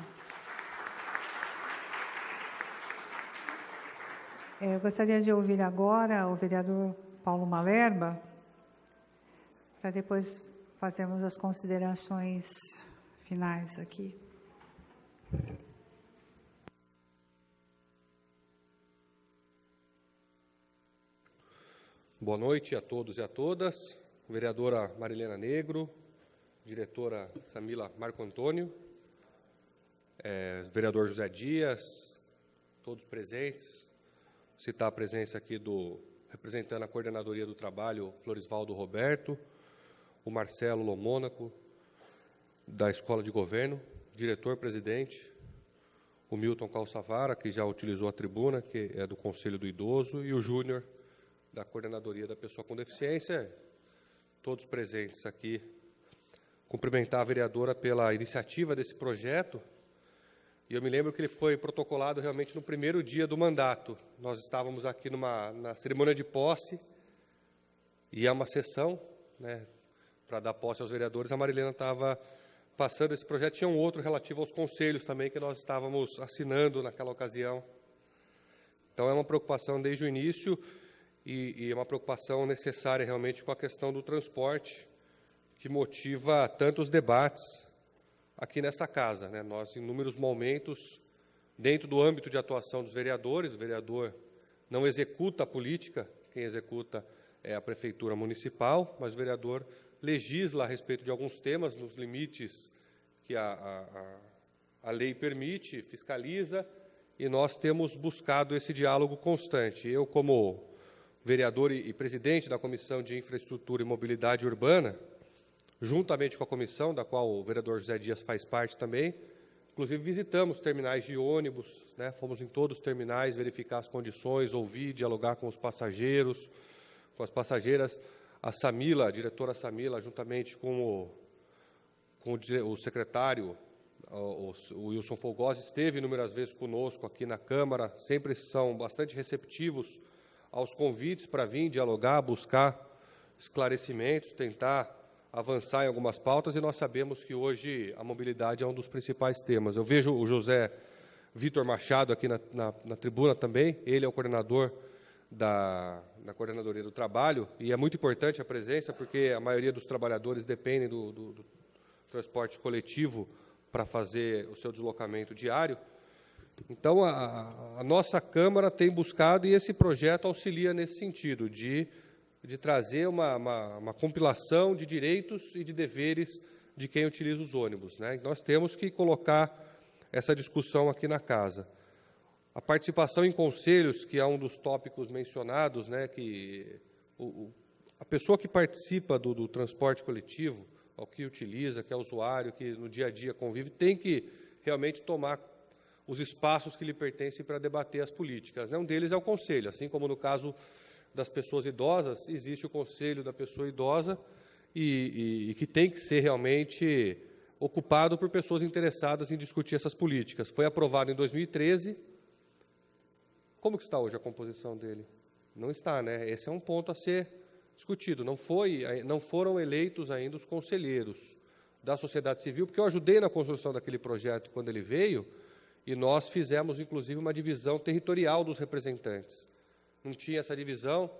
Eu gostaria de ouvir agora o vereador Paulo Malerba, para depois fazermos as considerações finais aqui. Boa noite a todos e a todas. Vereadora Marilena Negro, diretora Samila Marco Antônio, vereador José Dias, todos presentes. Citar a presença aqui representando a Coordenadoria do Trabalho, Florisvaldo Roberto, o Marcelo Lomônaco, da Escola de Governo, diretor-presidente, o Milton Calçavara, que já utilizou a tribuna, que é do Conselho do Idoso, e o Júnior, da Coordenadoria da Pessoa com Deficiência, todos presentes aqui. Cumprimentar a vereadora pela iniciativa desse projeto. E eu me lembro que ele foi protocolado realmente no primeiro dia do mandato. Nós estávamos aqui na cerimônia de posse, e é uma sessão, né, para dar posse aos vereadores. A Marilena estava passando esse projeto, tinha um outro relativo aos conselhos também, que nós estávamos assinando naquela ocasião. Então, é uma preocupação desde o início, e é uma preocupação necessária realmente com a questão do transporte, que motiva tantos debates aqui nessa casa, né? Nós, em inúmeros momentos, dentro do âmbito de atuação dos vereadores, o vereador não executa a política, quem executa é a Prefeitura Municipal, mas o vereador legisla a respeito de alguns temas, nos limites que a lei permite, fiscaliza, e nós temos buscado esse diálogo constante. Eu, como vereador e presidente da Comissão de Infraestrutura e Mobilidade Urbana, juntamente com a comissão, da qual o vereador José Dias faz parte também, inclusive visitamos terminais de ônibus, né, fomos em todos os terminais verificar as condições, ouvir, dialogar com os passageiros, com as passageiras. A Samila, a diretora Samila, juntamente com o secretário, o Wilson Folgosi, esteve inúmeras vezes conosco aqui na Câmara, sempre são bastante receptivos aos convites para vir dialogar, buscar esclarecimentos, tentar avançar em algumas pautas, e nós sabemos que hoje a mobilidade é um dos principais temas. Eu vejo o José Vitor Machado aqui na tribuna também, ele é o coordenador da Coordenadoria do Trabalho, e é muito importante a presença, porque a maioria dos trabalhadores dependem do transporte coletivo para fazer o seu deslocamento diário. Então, a nossa Câmara tem buscado, e esse projeto auxilia nesse sentido, de trazer uma compilação de direitos e de deveres de quem utiliza os ônibus, né? Nós temos que colocar essa discussão aqui na casa. A participação em conselhos, que é um dos tópicos mencionados, né, que a pessoa que participa do transporte coletivo, o que utiliza, que é usuário, que no dia a dia convive, tem que realmente tomar os espaços que lhe pertencem para debater as políticas, né? Um deles é o conselho, assim como no caso das pessoas idosas, existe o Conselho da Pessoa Idosa, e que tem que ser realmente ocupado por pessoas interessadas em discutir essas políticas. Foi aprovado em 2013. Como que está hoje a composição dele? Não está, né? Esse é um ponto a ser discutido. Não foram eleitos ainda os conselheiros da sociedade civil, porque eu ajudei na construção daquele projeto quando ele veio, e nós fizemos, inclusive, uma divisão territorial dos representantes. Não tinha essa divisão,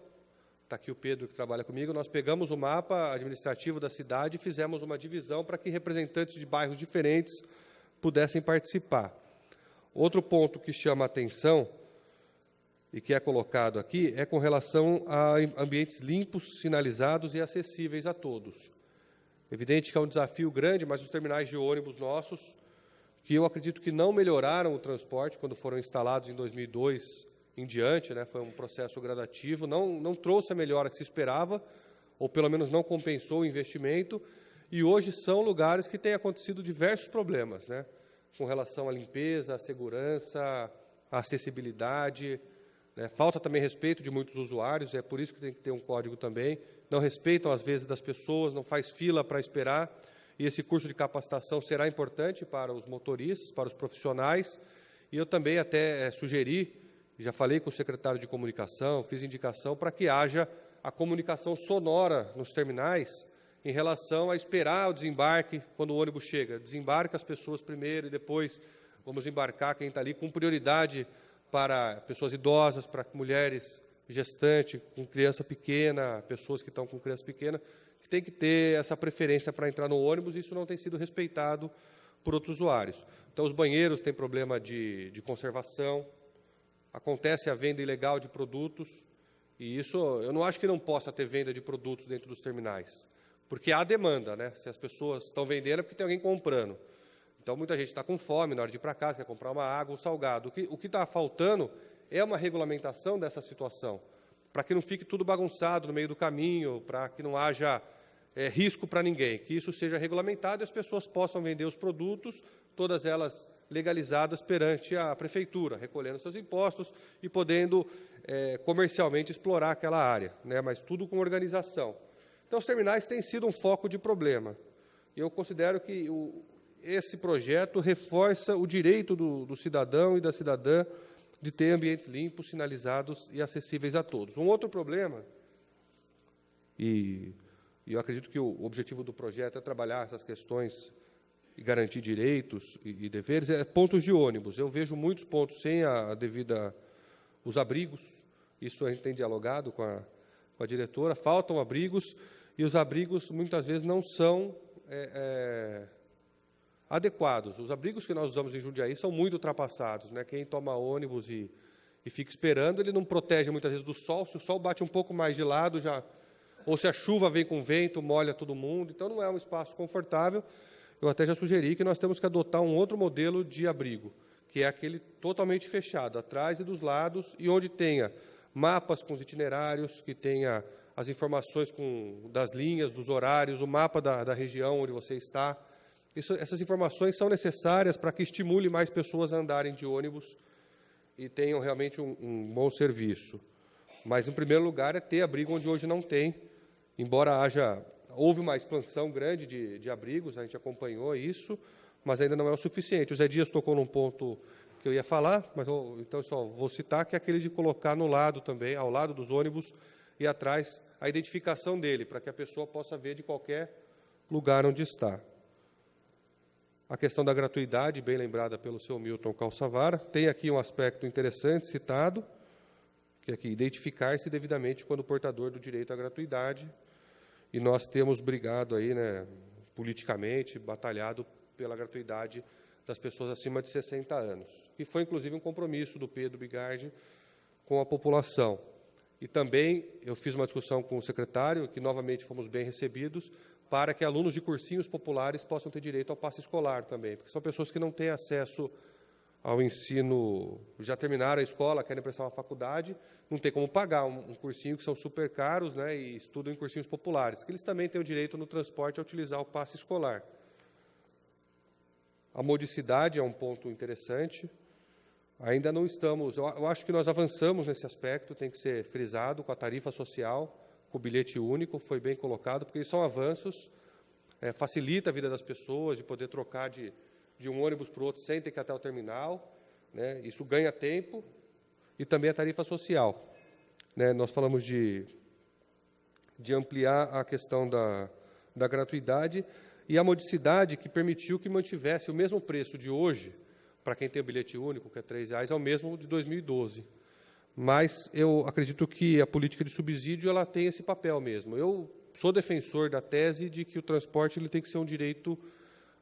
está aqui o Pedro que trabalha comigo, nós pegamos o mapa administrativo da cidade e fizemos uma divisão para que representantes de bairros diferentes pudessem participar. Outro ponto que chama a atenção e que é colocado aqui é com relação a ambientes limpos, sinalizados e acessíveis a todos. Evidente que é um desafio grande, mas os terminais de ônibus nossos, que eu acredito que não melhoraram o transporte quando foram instalados em 2002, em diante, né, foi um processo gradativo, não trouxe a melhora que se esperava, ou pelo menos não compensou o investimento, e hoje são lugares que têm acontecido diversos problemas, né, com relação à limpeza, à segurança, à acessibilidade, né, falta também respeito de muitos usuários, é por isso que tem que ter um código também, não respeitam às vezes das pessoas, não faz fila para esperar, e esse curso de capacitação será importante para os motoristas, para os profissionais, e eu também até sugeri, já falei com o secretário de comunicação, fiz indicação para que haja a comunicação sonora nos terminais em relação a esperar o desembarque quando o ônibus chega. Desembarca as pessoas primeiro e depois vamos embarcar quem está ali com prioridade para pessoas idosas, para mulheres gestantes, com criança pequena, pessoas que estão com criança pequena, que tem que ter essa preferência para entrar no ônibus, e isso não tem sido respeitado por outros usuários. Então, os banheiros têm problema de conservação, acontece a venda ilegal de produtos, e isso eu não acho que não possa ter venda de produtos dentro dos terminais, porque há demanda, né? Se as pessoas estão vendendo é porque tem alguém comprando. Então, muita gente está com fome na hora de ir para casa, quer comprar uma água, um salgado. O que está faltando é uma regulamentação dessa situação, para que não fique tudo bagunçado no meio do caminho, para que não haja risco para ninguém, que isso seja regulamentado e as pessoas possam vender os produtos, todas elas legalizadas perante a prefeitura, recolhendo seus impostos e podendo comercialmente explorar aquela área, né? Mas tudo com organização. Então, os terminais têm sido um foco de problema. E eu considero que esse projeto reforça o direito do cidadão e da cidadã de ter ambientes limpos, sinalizados e acessíveis a todos. Um outro problema, e eu acredito que o objetivo do projeto é trabalhar essas questões e garantir direitos e deveres, é pontos de ônibus. Eu vejo muitos pontos sem a devida... Os abrigos, isso a gente tem dialogado com a diretora, faltam abrigos, e os abrigos muitas vezes não são adequados. Os abrigos que nós usamos em Jundiaí são muito ultrapassados, né? Quem toma ônibus e fica esperando, ele não protege muitas vezes do sol, se o sol bate um pouco mais de lado, ou se a chuva vem com vento, molha todo mundo, então não é um espaço confortável. Eu até já sugeri que nós temos que adotar um outro modelo de abrigo, que é aquele totalmente fechado, atrás e dos lados, e onde tenha mapas com os itinerários, que tenha as informações das linhas, dos horários, o mapa da região onde você está. Essas informações são necessárias para que estimule mais pessoas a andarem de ônibus e tenham realmente um bom serviço. Mas, em primeiro lugar, é ter abrigo onde hoje não tem, embora houve uma expansão grande de abrigos, a gente acompanhou isso, mas ainda não é o suficiente. O Zé Dias tocou num ponto que eu ia falar, mas então só vou citar, que é aquele de colocar no lado também, ao lado dos ônibus e atrás, a identificação dele, para que a pessoa possa ver de qualquer lugar onde está. A questão da gratuidade, bem lembrada pelo seu Milton Calçavara, tem aqui um aspecto interessante citado, que é que identificar-se devidamente quando portador do direito à gratuidade, e nós temos brigado aí, né, politicamente, batalhado pela gratuidade das pessoas acima de 60 anos, que foi, inclusive, um compromisso do Pedro Bigardi com a população. E também eu fiz uma discussão com o secretário, que novamente fomos bem recebidos, para que alunos de cursinhos populares possam ter direito ao passe escolar também, porque são pessoas que não têm acesso ao ensino, já terminaram a escola, querem prestar uma faculdade, não tem como pagar um cursinho, que são super caros, né, e estudam em cursinhos populares, que eles também têm o direito no transporte a utilizar o passe escolar. A modicidade é um ponto interessante. Ainda não estamos... Eu acho que nós avançamos nesse aspecto, tem que ser frisado, com a tarifa social, com o bilhete único, foi bem colocado, porque são avanços, facilita a vida das pessoas, de poder trocar de um ônibus para o outro sem ter que ir até o terminal, né? Isso ganha tempo, e também a tarifa social, né? Nós falamos de ampliar a questão da gratuidade, e a modicidade que permitiu que mantivesse o mesmo preço de hoje, para quem tem o bilhete único, que é R$3, é o mesmo de 2012. Mas eu acredito que a política de subsídio ela tem esse papel mesmo. Eu sou defensor da tese de que o transporte ele tem que ser um direito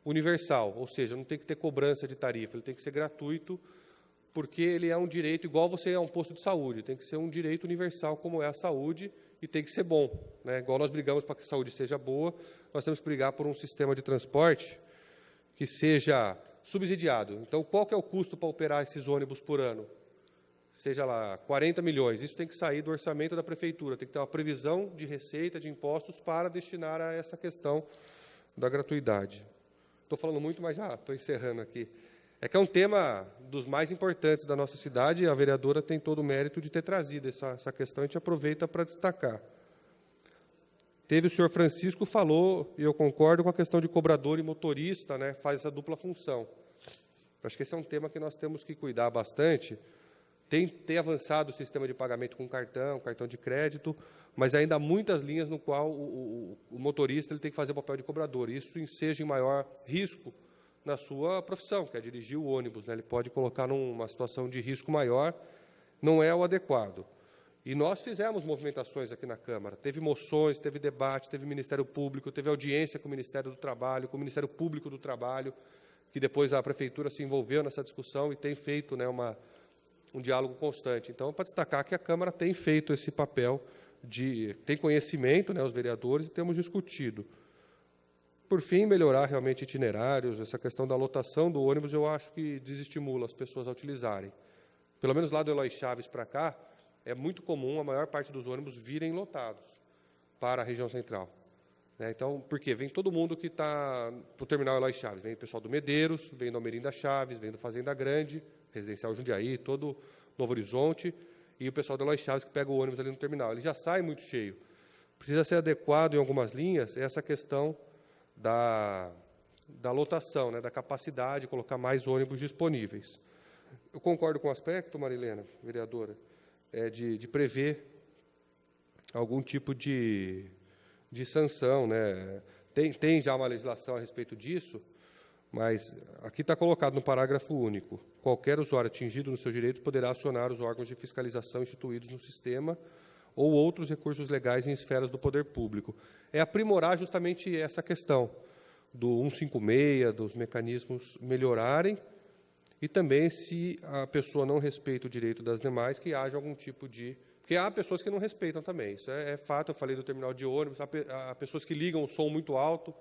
universal, ou seja, não tem que ter cobrança de tarifa, ele tem que ser gratuito, porque ele é um direito igual você é um posto de saúde, tem que ser um direito universal como é a saúde, e tem que ser bom, né? Igual nós brigamos para que a saúde seja boa, nós temos que brigar por um sistema de transporte que seja subsidiado. Então, qual que é o custo para operar esses ônibus por ano? seja lá 40 milhões, isso tem que sair do orçamento da prefeitura, tem que ter uma previsão de receita, de impostos para destinar a essa questão da gratuidade. Estou falando muito, mas já estou encerrando aqui. É que é um tema dos mais importantes da nossa cidade e a vereadora tem todo o mérito de ter trazido essa questão, a gente aproveita para destacar. Teve o senhor Francisco falou, e eu concordo com a questão de cobrador e motorista, né, faz essa dupla função. Acho que esse é um tema que nós temos que cuidar bastante. Tem avançado o sistema de pagamento com cartão de crédito, mas ainda há muitas linhas no qual o motorista ele tem que fazer o papel de cobrador. Isso enseja em maior risco na sua profissão, que é dirigir o ônibus, né? Ele pode colocar numa situação de risco maior, não é o adequado. E nós fizemos movimentações aqui na Câmara. Teve moções, teve debate, teve Ministério Público, teve audiência com o Ministério do Trabalho, com o Ministério Público do Trabalho, que depois a Prefeitura se envolveu nessa discussão e tem feito, né, um diálogo constante. Então, para destacar que a Câmara tem feito esse papel, tem conhecimento, né, os vereadores, e temos discutido. Por fim, melhorar realmente itinerários, essa questão da lotação do ônibus, eu acho que desestimula as pessoas a utilizarem. Pelo menos lá do Eloy Chaves para cá, é muito comum a maior parte dos ônibus virem lotados para a região central. Então, por quê? Vem todo mundo que está para o terminal Eloy Chaves. Vem o pessoal do Medeiros, vem do Almerinda Chaves, vem do Fazenda Grande, Residencial Jundiaí, todo Novo Horizonte, e o pessoal do Eloy Chaves que pega o ônibus ali no terminal. Ele já sai muito cheio. Precisa ser adequado em algumas linhas essa questão da lotação, né, da capacidade de colocar mais ônibus disponíveis. Eu concordo com o aspecto, Marilena, vereadora, de prever algum tipo de sanção, né? Tem já uma legislação a respeito disso, mas aqui está colocado no parágrafo único: qualquer usuário atingido nos seus direitos poderá acionar os órgãos de fiscalização instituídos no sistema ou outros recursos legais em esferas do poder público. É aprimorar justamente essa questão do 156, dos mecanismos melhorarem, e também, se a pessoa não respeita o direito das demais, que haja algum tipo de... Porque há pessoas que não respeitam também, isso é fato. Eu falei do terminal de ônibus, há pessoas que ligam o som muito alto.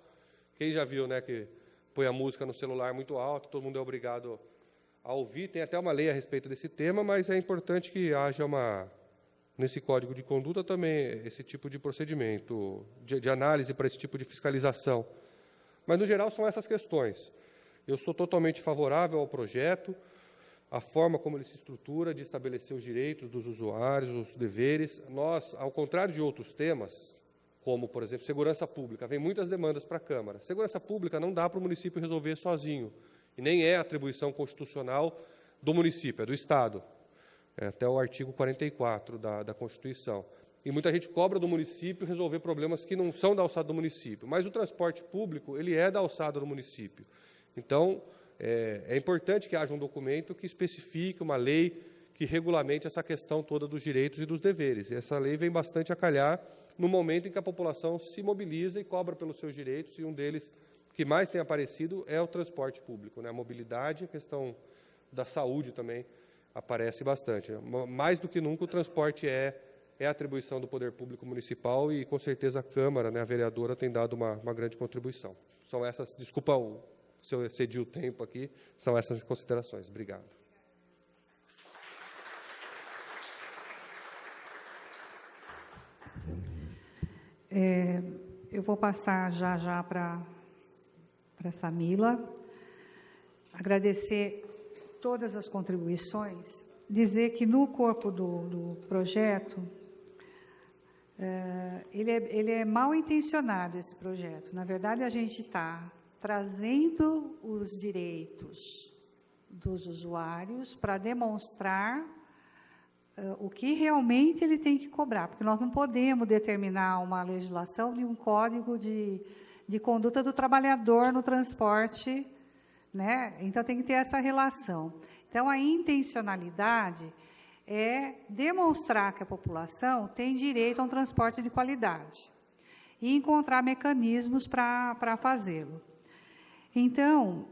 Quem já viu, né, que põe a música no celular muito alto, todo mundo é obrigado a ouvir. Tem até uma lei a respeito desse tema, mas é importante que haja nesse Código de Conduta também esse tipo de procedimento, de análise para esse tipo de fiscalização. Mas, no geral, são essas questões. Eu sou totalmente favorável ao projeto, a forma como ele se estrutura, de estabelecer os direitos dos usuários, os deveres. Nós, ao contrário de outros temas, como, por exemplo, segurança pública, vem muitas demandas para a Câmara. Segurança pública não dá para o município resolver sozinho, e nem é atribuição constitucional do município, é do Estado, até o artigo 44 da Constituição. E muita gente cobra do município resolver problemas que não são da alçada do município, mas o transporte público ele é da alçada do município. Então, é importante que haja um documento que especifique uma lei que regulamente essa questão toda dos direitos e dos deveres. E essa lei vem bastante a calhar no momento em que a população se mobiliza e cobra pelos seus direitos, e um deles que mais tem aparecido é o transporte público, né? A mobilidade, a questão da saúde também aparece bastante. Mais do que nunca, o transporte é atribuição do poder público municipal e, com certeza, a Câmara, né, a vereadora, tem dado uma grande contribuição. São essas... Desculpa se eu excedi o tempo aqui, são essas considerações. Obrigado. Eu vou passar já para a Samila, agradecer todas as contribuições, dizer que no corpo do projeto, ele é mal intencionado, esse projeto. Na verdade, a gente está trazendo os direitos dos usuários para demonstrar o que realmente ele tem que cobrar, porque nós não podemos determinar uma legislação de um código de conduta do trabalhador no transporte, né? Então, tem que ter essa relação. Então, a intencionalidade é demonstrar que a população tem direito a um transporte de qualidade e encontrar mecanismos para fazê-lo. Então,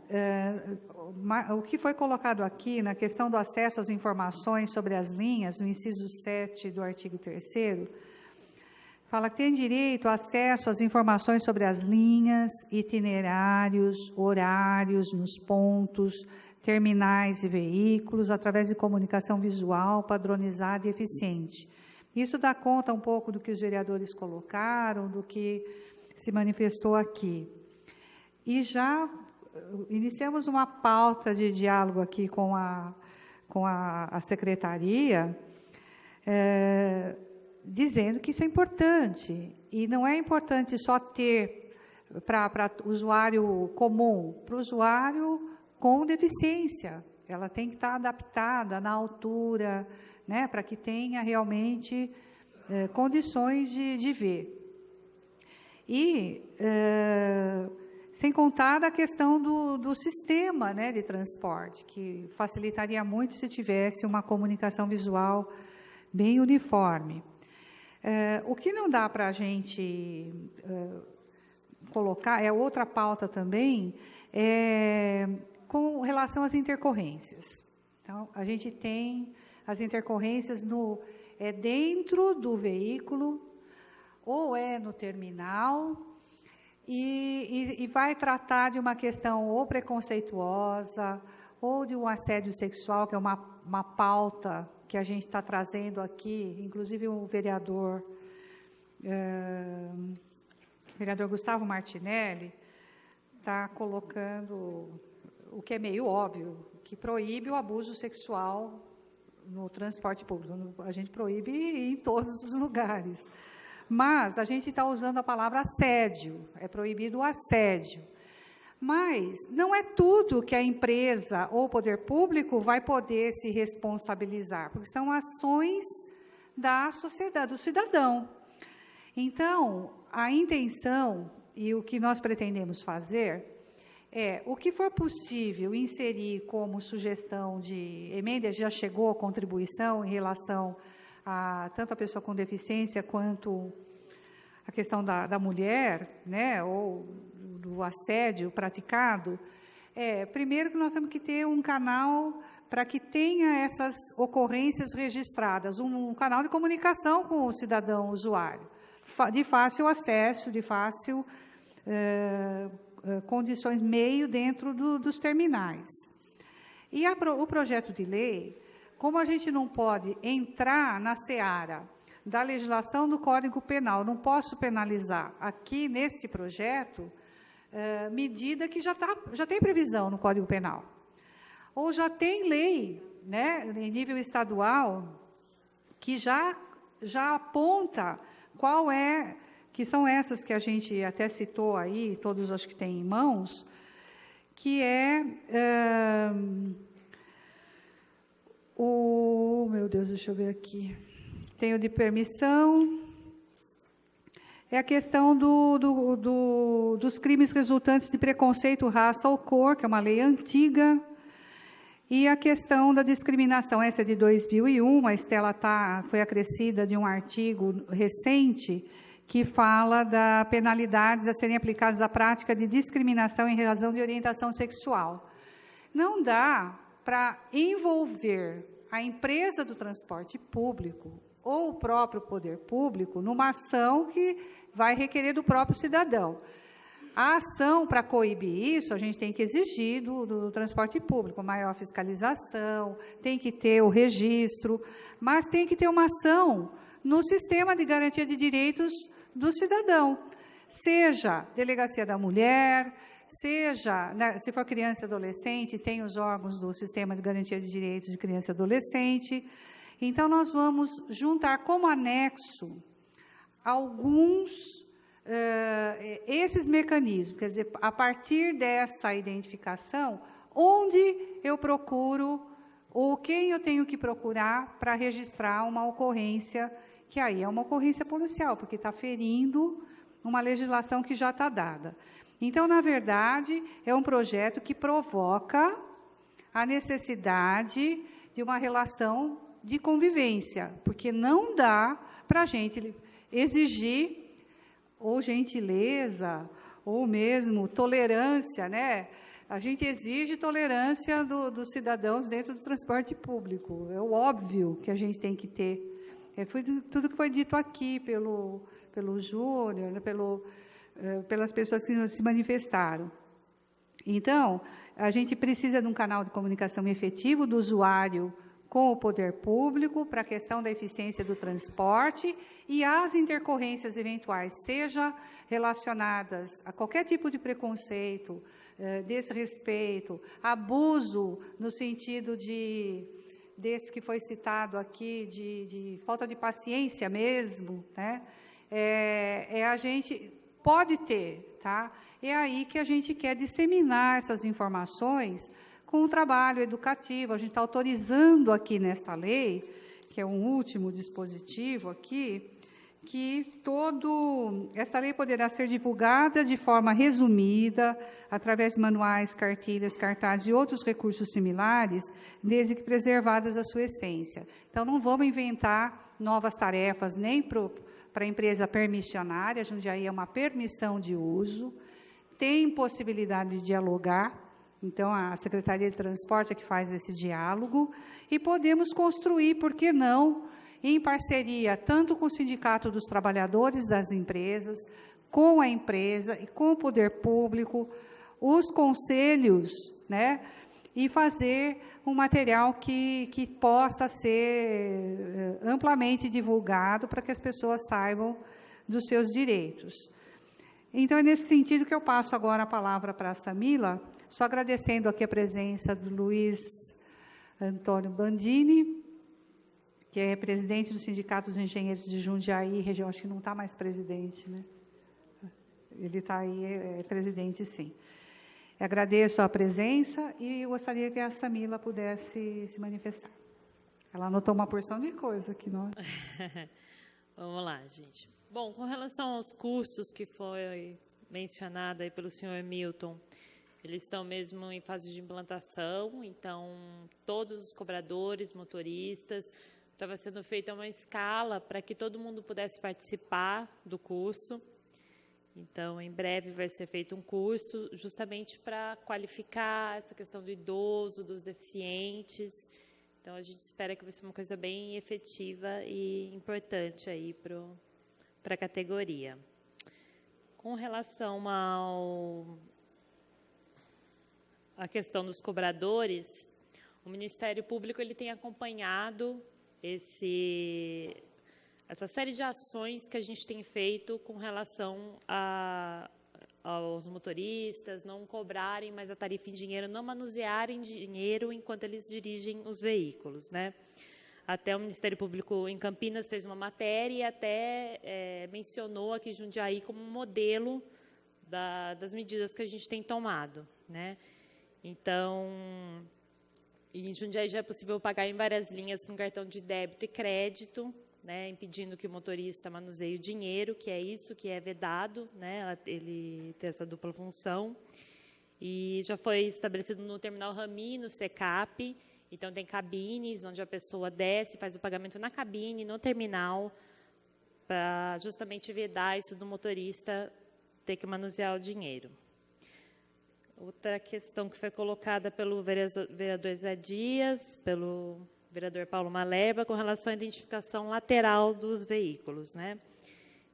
o que foi colocado aqui na questão do acesso às informações sobre as linhas, no inciso 7 do artigo 3º, fala que tem direito a acesso às informações sobre as linhas, itinerários, horários nos pontos, terminais e veículos, através de comunicação visual, padronizada e eficiente. Isso dá conta um pouco do que os vereadores colocaram, do que se manifestou aqui. E já iniciamos uma pauta de diálogo aqui com a secretaria, dizendo que isso é importante. E não é importante só ter para o usuário comum, para o usuário com deficiência. Ela tem que estar adaptada na altura, né, para que tenha realmente condições de ver. E, sem contar a questão do sistema, né, de transporte, que facilitaria muito se tivesse uma comunicação visual bem uniforme. O que não dá para a gente colocar, é outra pauta também, com relação às intercorrências. Então, a gente tem as intercorrências dentro do veículo, ou no terminal, e vai tratar de uma questão ou preconceituosa, ou de um assédio sexual, que é uma pauta que a gente está trazendo aqui, inclusive o vereador Gustavo Martinelli está colocando o que é meio óbvio, que proíbe o abuso sexual no transporte público. A gente proíbe em todos os lugares. Mas a gente está usando a palavra assédio, é proibido o assédio. Mas não é tudo que a empresa ou o poder público vai poder se responsabilizar, porque são ações da sociedade, do cidadão. Então, a intenção e o que nós pretendemos fazer o que for possível inserir como sugestão de emenda, já chegou a contribuição em relação a tanto a pessoa com deficiência quanto a questão da mulher, né, ou do assédio praticado. Primeiro que nós temos que ter um canal para que tenha essas ocorrências registradas, um canal de comunicação com o cidadão usuário, de fácil acesso, de fácil condições meio dentro dos terminais. E o projeto de lei, como a gente não pode entrar na seara da legislação do Código Penal, não posso penalizar aqui neste projeto medida que já tem previsão no Código Penal. Ou já tem lei, né, em nível estadual, que já aponta que são essas que a gente até citou aí, todos acho que têm em mãos, que meu Deus, deixa eu ver aqui, tem o de permissão, é a questão dos crimes resultantes de preconceito, raça ou cor, que é uma lei antiga, e a questão da discriminação, essa é de 2001, a Estela foi acrescida de um artigo recente, que fala das penalidades a serem aplicadas à prática de discriminação em razão de orientação sexual. Não dá para envolver a empresa do transporte público ou o próprio poder público numa ação que vai requerer do próprio cidadão. A ação para coibir isso, a gente tem que exigir do transporte público, maior fiscalização, tem que ter o registro, mas tem que ter uma ação no sistema de garantia de direitos do cidadão, seja Delegacia da Mulher, seja, né, se for criança e adolescente, tem os órgãos do Sistema de Garantia de Direitos de Criança e Adolescente. Então, nós vamos juntar como anexo esses mecanismos, quer dizer, a partir dessa identificação, onde eu procuro ou quem eu tenho que procurar para registrar uma ocorrência, que aí é uma ocorrência policial, porque está ferindo uma legislação que já está dada. Então, na verdade, é um projeto que provoca a necessidade de uma relação de convivência, porque não dá para a gente exigir ou gentileza, ou mesmo tolerância, né? A gente exige tolerância dos cidadãos dentro do transporte público. É o óbvio que a gente tem que ter. Foi tudo que foi dito aqui pelo pelo Júnior, né, pelas pessoas que se manifestaram. Então, a gente precisa de um canal de comunicação efetivo do usuário com o poder público para a questão da eficiência do transporte e as intercorrências eventuais, seja relacionadas a qualquer tipo de preconceito, desrespeito, abuso no sentido desse que foi citado aqui, de falta de paciência mesmo, né? A gente pode ter, tá? É aí que a gente quer disseminar essas informações com um trabalho educativo. A gente está autorizando aqui nesta lei, que é um último dispositivo aqui, que essa lei poderá ser divulgada de forma resumida, através de manuais, cartilhas, cartazes e outros recursos similares, desde que preservadas a sua essência. Então, não vamos inventar novas tarefas, nem para a empresa permissionária. A Jundiaí é uma permissão de uso, tem possibilidade de dialogar. Então, a Secretaria de Transporte é que faz esse diálogo, e podemos construir, por que não, em parceria tanto com o Sindicato dos Trabalhadores das Empresas, com a empresa e com o poder público, os conselhos, né, e fazer um material que possa ser amplamente divulgado para que as pessoas saibam dos seus direitos. Então, é nesse sentido que eu passo agora a palavra para a Samila, só agradecendo aqui a presença do Luiz Antônio Bandini, que é presidente do Sindicato dos Engenheiros de Jundiaí, região, acho que não está mais presidente, né? Ele está aí, é presidente, sim. Eu agradeço a presença e gostaria que a Samila pudesse se manifestar. Ela anotou uma porção de coisa aqui, não é? Vamos lá, gente. Bom, com relação aos cursos que foi mencionado aí pelo senhor Milton, eles estão mesmo em fase de implantação, então todos os cobradores, motoristas, estava sendo feita uma escala para que todo mundo pudesse participar do curso. Então, em breve vai ser feito um curso justamente para qualificar essa questão do idoso, dos deficientes. Então, a gente espera que vai ser uma coisa bem efetiva e importante aí para a categoria. Com relação à questão dos cobradores, o Ministério Público ele tem acompanhado essa série de ações que a gente tem feito com relação aos motoristas não cobrarem mais a tarifa em dinheiro, não manusearem dinheiro enquanto eles dirigem os veículos, né? Até o Ministério Público em Campinas fez uma matéria e até mencionou aqui Jundiaí como um modelo das medidas que a gente tem tomado, né? Então, em Jundiaí já é possível pagar em várias linhas com cartão de débito e crédito, né, impedindo que o motorista manuseie o dinheiro, que é isso que é vedado, né, ele tem essa dupla função. E já foi estabelecido no terminal Rami, no SECAP, então tem cabines onde a pessoa desce, faz o pagamento na cabine, no terminal, para justamente vedar isso do motorista ter que manusear o dinheiro. Outra questão que foi colocada pelo vereador Zé Dias, pelo vereador Paulo Maleba, com relação à identificação lateral dos veículos, né?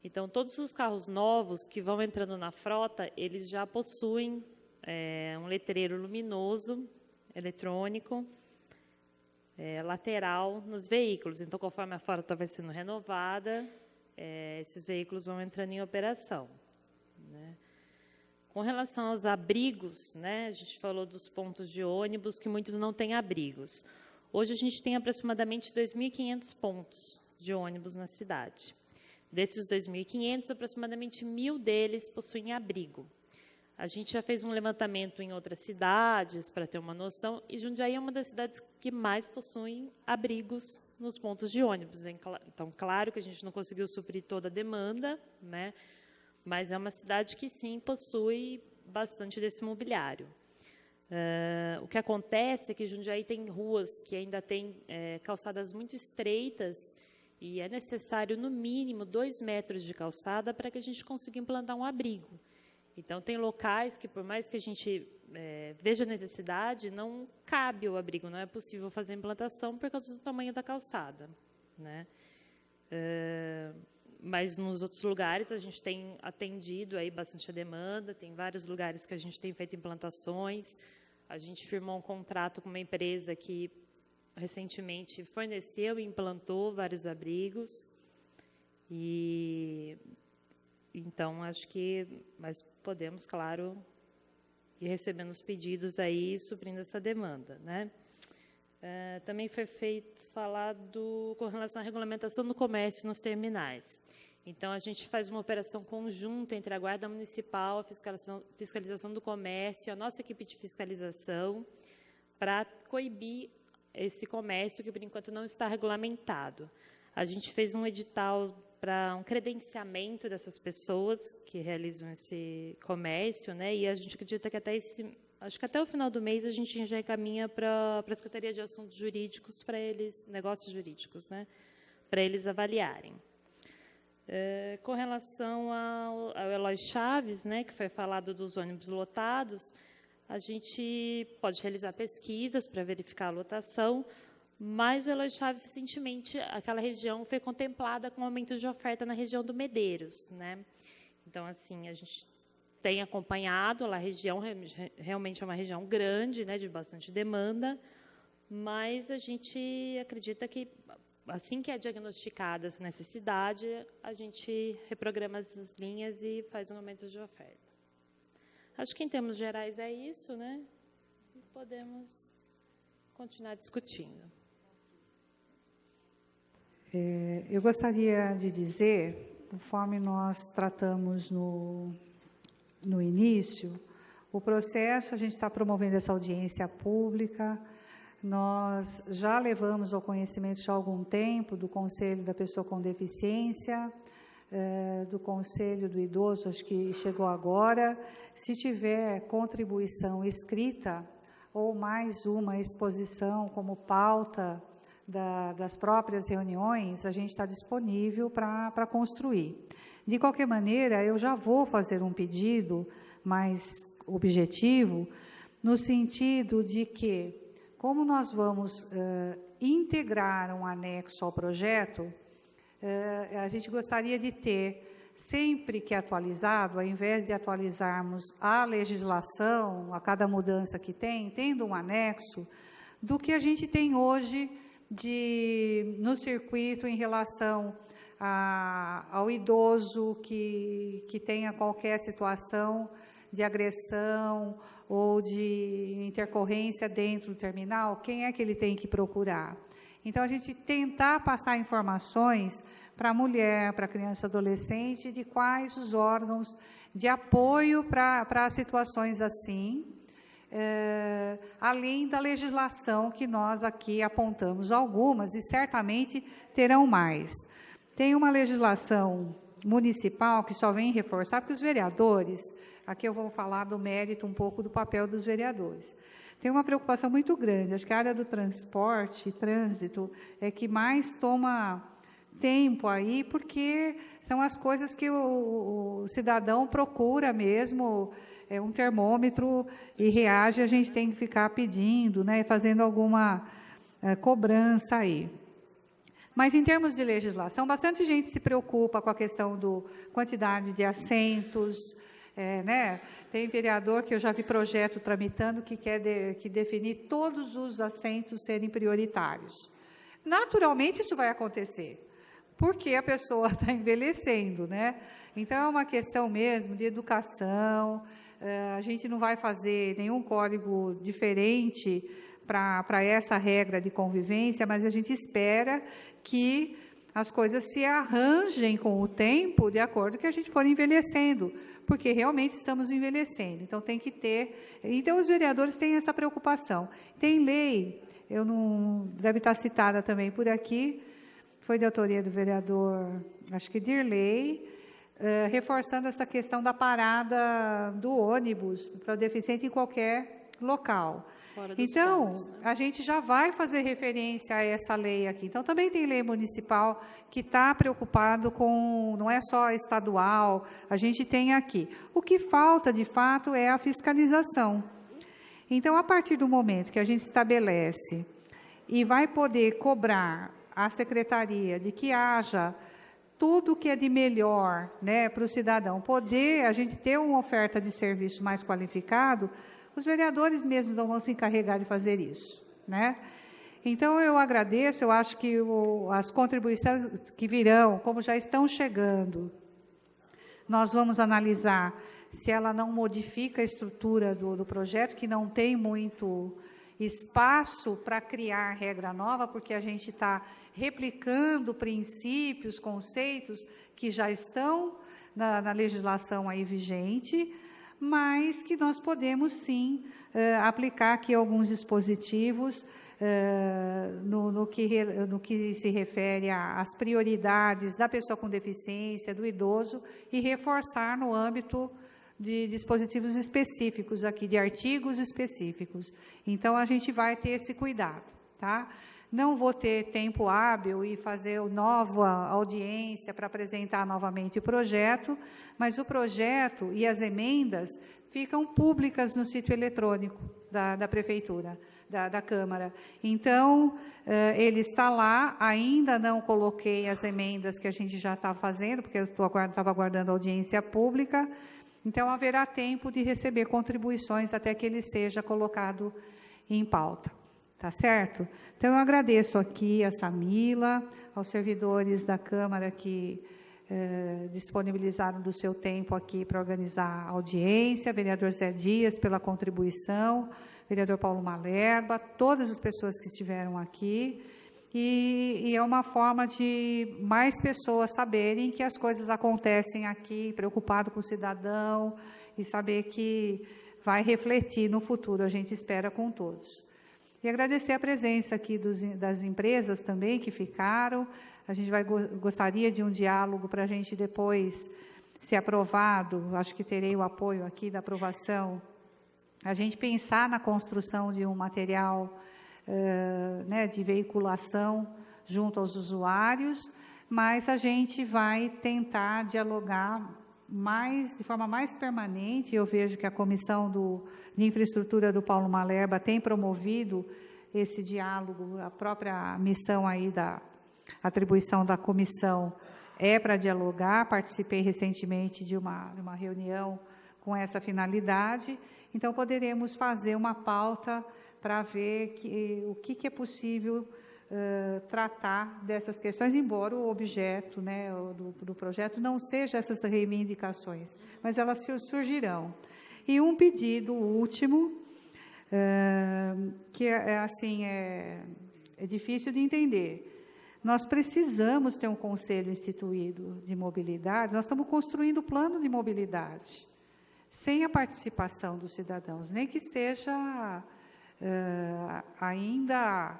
Então, todos os carros novos que vão entrando na frota, eles já possuem um letreiro luminoso, eletrônico, lateral nos veículos. Então, conforme a frota vai sendo renovada, esses veículos vão entrando em operação, né? Com relação aos abrigos, né, a gente falou dos pontos de ônibus, que muitos não têm abrigos. Hoje, a gente tem aproximadamente 2.500 pontos de ônibus na cidade. Desses 2.500, aproximadamente 1.000 deles possuem abrigo. A gente já fez um levantamento em outras cidades, para ter uma noção, e Jundiaí é uma das cidades que mais possuem abrigos nos pontos de ônibus. Então, claro que a gente não conseguiu suprir toda a demanda, né? Mas é uma cidade que, sim, possui bastante desse mobiliário. O que acontece é que Jundiaí tem ruas que ainda têm calçadas muito estreitas e é necessário, no mínimo, 2 metros de calçada para que a gente consiga implantar um abrigo. Então, tem locais que, por mais que a gente veja necessidade, não cabe o abrigo, não é possível fazer a implantação por causa do tamanho da calçada, né? mas nos outros lugares a gente tem atendido aí bastante a demanda, tem vários lugares que a gente tem feito implantações. A gente firmou um contrato com uma empresa que recentemente forneceu e implantou vários abrigos. E então acho que mas podemos, claro, ir recebendo os pedidos aí, suprindo essa demanda, né? Também foi falado com relação à regulamentação do comércio nos terminais. Então, a gente faz uma operação conjunta entre a Guarda Municipal, a fiscalização do comércio, a nossa equipe de fiscalização, para coibir esse comércio que, por enquanto, não está regulamentado. A gente fez um edital para um credenciamento dessas pessoas que realizam esse comércio, né? E a gente acredita que acho que até o final do mês a gente já encaminha para a Secretaria de Assuntos Jurídicos para eles, negócios jurídicos, né? Para eles avaliarem. Com relação ao Eloy Chaves, né, que foi falado dos ônibus lotados, a gente pode realizar pesquisas para verificar a lotação, mas o Eloy Chaves, recentemente, aquela região foi contemplada com aumento de oferta na região do Medeiros, né? Então, assim, a gente tem acompanhado, a região realmente é uma região grande, né, de bastante demanda, mas a gente acredita que, assim que é diagnosticada essa necessidade, a gente reprograma as linhas e faz um aumento de oferta. Acho que, em termos gerais, é isso, né? E podemos continuar discutindo. Eu gostaria de dizer, conforme nós tratamos no início, o processo, a gente está promovendo essa audiência pública, nós já levamos ao conhecimento já há algum tempo do Conselho da Pessoa com Deficiência, do Conselho do Idoso, acho que chegou agora. Se tiver contribuição escrita ou mais uma exposição como pauta das próprias reuniões, a gente está disponível para construir. De qualquer maneira, eu já vou fazer um pedido mais objetivo, no sentido de que, como nós vamos integrar um anexo ao projeto, a gente gostaria de ter, sempre que atualizado, ao invés de atualizarmos a legislação, a cada mudança que tendo um anexo, do que a gente tem hoje no circuito em relação ao idoso que tenha qualquer situação de agressão ou de intercorrência dentro do terminal, quem é que ele tem que procurar? Então, a gente tentar passar informações para a mulher, para a criança e adolescente, de quais os órgãos de apoio para situações assim, além da legislação que nós aqui apontamos algumas, e certamente terão mais. Tem uma legislação municipal que só vem reforçar, porque os vereadores, aqui eu vou falar do mérito um pouco do papel dos vereadores, tem uma preocupação muito grande. Acho que a área do transporte e trânsito é que mais toma tempo aí, porque são as coisas que o cidadão procura mesmo, um termômetro e reage, a gente tem que ficar pedindo, né, fazendo alguma cobrança aí. Mas, em termos de legislação, bastante gente se preocupa com a questão da quantidade de assentos, né? Tem vereador que eu já vi projeto tramitando que quer definir todos os assentos serem prioritários. Naturalmente, isso vai acontecer, porque a pessoa está envelhecendo, né? Então, é uma questão mesmo de educação. A gente não vai fazer nenhum código diferente para essa regra de convivência, mas a gente espera que as coisas se arranjem com o tempo, de acordo com que a gente for envelhecendo, porque realmente estamos envelhecendo. Então, tem que ter... Então, os vereadores têm essa preocupação. Tem lei, deve estar citada também por aqui, foi de autoria do vereador, acho que Dirley, reforçando essa questão da parada do ônibus para o deficiente em qualquer local. Então, pontos, né? A gente já vai fazer referência a essa lei aqui. Então, também tem lei municipal que está preocupado com, não é só estadual, a gente tem aqui. O que falta, de fato, é a fiscalização. Então, a partir do momento que a gente estabelece e vai poder cobrar a secretaria de que haja tudo que é de melhor, né, para o cidadão poder, a gente ter uma oferta de serviço mais qualificado, os vereadores mesmos não vão se encarregar de fazer isso, né? Então, eu agradeço, eu acho que as contribuições que virão, como já estão chegando, nós vamos analisar se ela não modifica a estrutura do projeto, que não tem muito espaço para criar regra nova, porque a gente está replicando princípios, conceitos que já estão na legislação aí vigente, mas que nós podemos, sim, aplicar aqui alguns dispositivos no que se refere às prioridades da pessoa com deficiência, do idoso, e reforçar no âmbito de dispositivos específicos aqui, de artigos específicos. Então, a gente vai ter esse cuidado, tá? Não vou ter tempo hábil e fazer nova audiência para apresentar novamente o projeto, mas o projeto e as emendas ficam públicas no sítio eletrônico da Prefeitura, da Câmara. Então, ele está lá, ainda não coloquei as emendas que a gente já está fazendo, porque eu estava aguardando a audiência pública, então haverá tempo de receber contribuições até que ele seja colocado em pauta. Tá certo? Então, eu agradeço aqui a Samila, aos servidores da Câmara que disponibilizaram do seu tempo aqui para organizar a audiência, vereador Zé Dias pela contribuição, vereador Paulo Malerba, todas as pessoas que estiveram aqui, e é uma forma de mais pessoas saberem que as coisas acontecem aqui, preocupado com o cidadão, e saber que vai refletir no futuro, a gente espera com todos. E agradecer a presença aqui das empresas também que ficaram. A gente gostaria de um diálogo para a gente depois, se aprovado, acho que terei o apoio aqui da aprovação, a gente pensar na construção de um material né, de veiculação junto aos usuários, mas a gente vai tentar dialogar de forma mais permanente. Eu vejo que a Comissão de Infraestrutura do Paulo Malerba tem promovido esse diálogo, a própria missão aí da atribuição da comissão é para dialogar. Participei recentemente de uma reunião com essa finalidade, então poderemos fazer uma pauta para ver o que é possível tratar dessas questões, embora o objeto, né, do projeto não seja essas reivindicações, mas elas surgirão. E um pedido último, que é difícil de entender. Nós precisamos ter um conselho instituído de mobilidade, nós estamos construindo o plano de mobilidade, sem a participação dos cidadãos, nem que seja ainda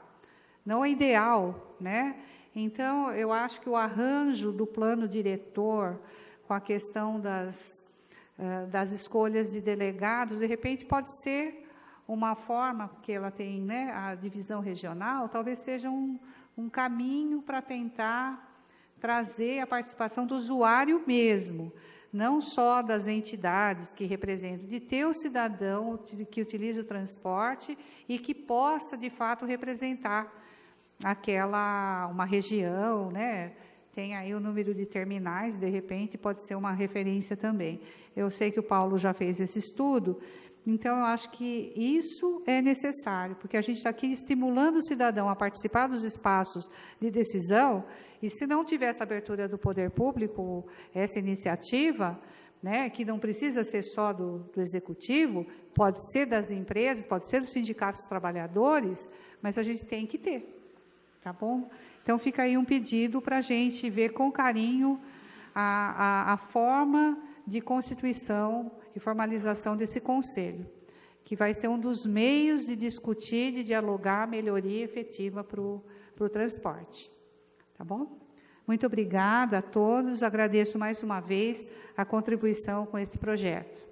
não é ideal, né? Então, eu acho que o arranjo do plano diretor, com a questão das escolhas de delegados, de repente pode ser uma forma, porque ela tem, né, a divisão regional, talvez seja um caminho para tentar trazer a participação do usuário mesmo, não só das entidades que representam, de ter o cidadão que utiliza o transporte e que possa, de fato, representar uma região, né? Tem aí o número de terminais, de repente, pode ser uma referência também. Eu sei que o Paulo já fez esse estudo, então eu acho que isso é necessário, porque a gente está aqui estimulando o cidadão a participar dos espaços de decisão, e se não tiver essa abertura do poder público, essa iniciativa, né, que não precisa ser só do executivo, pode ser das empresas, pode ser dos sindicatos trabalhadores, mas a gente tem que ter, tá bom? Então, fica aí um pedido para a gente ver com carinho a forma de constituição e formalização desse conselho, que vai ser um dos meios de discutir, de dialogar a melhoria efetiva para o transporte. Tá bom? Muito obrigada a todos, agradeço mais uma vez a contribuição com esse projeto.